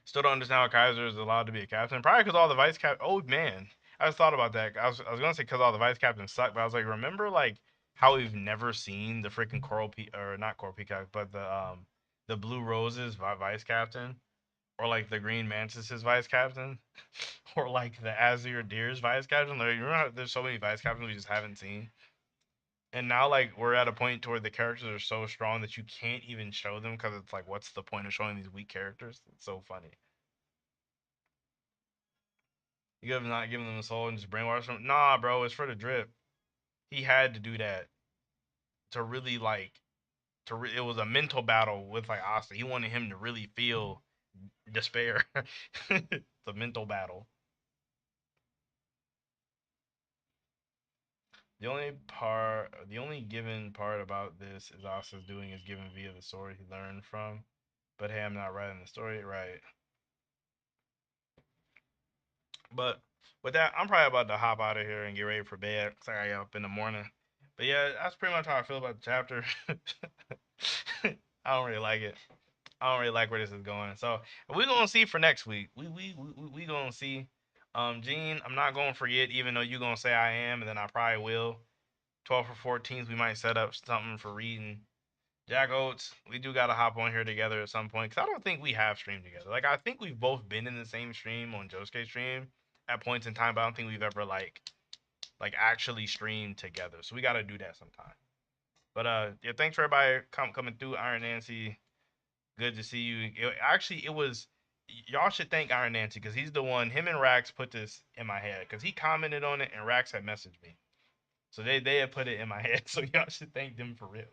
Still don't understand how Kaiser is allowed to be a captain. Probably because all the vice cap. Oh man, I just thought about that. I was gonna say because all the vice captains suck, but I was like, remember like how we've never seen the freaking or not coral peacock, but the blue roses vice captain, or like the green mantis's vice captain, or like the azure deer's vice captain. Like, you remember how there's so many vice captains we just haven't seen. And now, like, we're at a point to where the characters are so strong that you can't even show them because it's like, what's the point of showing these weak characters? It's so funny. You have not given them a soul and just brainwash them? Nah, bro, it's for the drip. He had to do that to really like it was a mental battle with like Asta. He wanted him to really feel despair. It's a mental battle. The only given part about this is Asta's doing is given via the sword he learned from. But hey, I'm not writing the story right. But with that, I'm probably about to hop out of here and get ready for bed because I got up in the morning. But yeah, that's pretty much how I feel about the chapter. I don't really like it. I don't really like where this is going. So we're gonna see for next week. We gonna see. Gene, I'm not gonna forget, even though you're gonna say I am, and then I probably will. 12th or 14th, we might set up something for reading. Jack Oates, we do gotta hop on here together at some point, because I don't think we have streamed together. Like, I think we've both been in the same stream on Josuke stream at points in time, but I don't think we've ever like actually streamed together. So we gotta do that sometime. But yeah, thanks for everybody coming through. Iron Nancy, good to see you. It was y'all should thank Iron Nancy, because he's the one. Him and Rax put this in my head, because he commented on it and Rax had messaged me, so they had put it in my head. So y'all should thank them for real.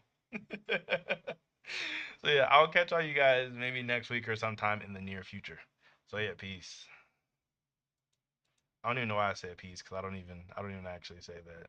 So yeah, I'll catch all you guys maybe next week or sometime in the near future. So yeah, peace. I don't even know why I said peace, because I don't even actually say that.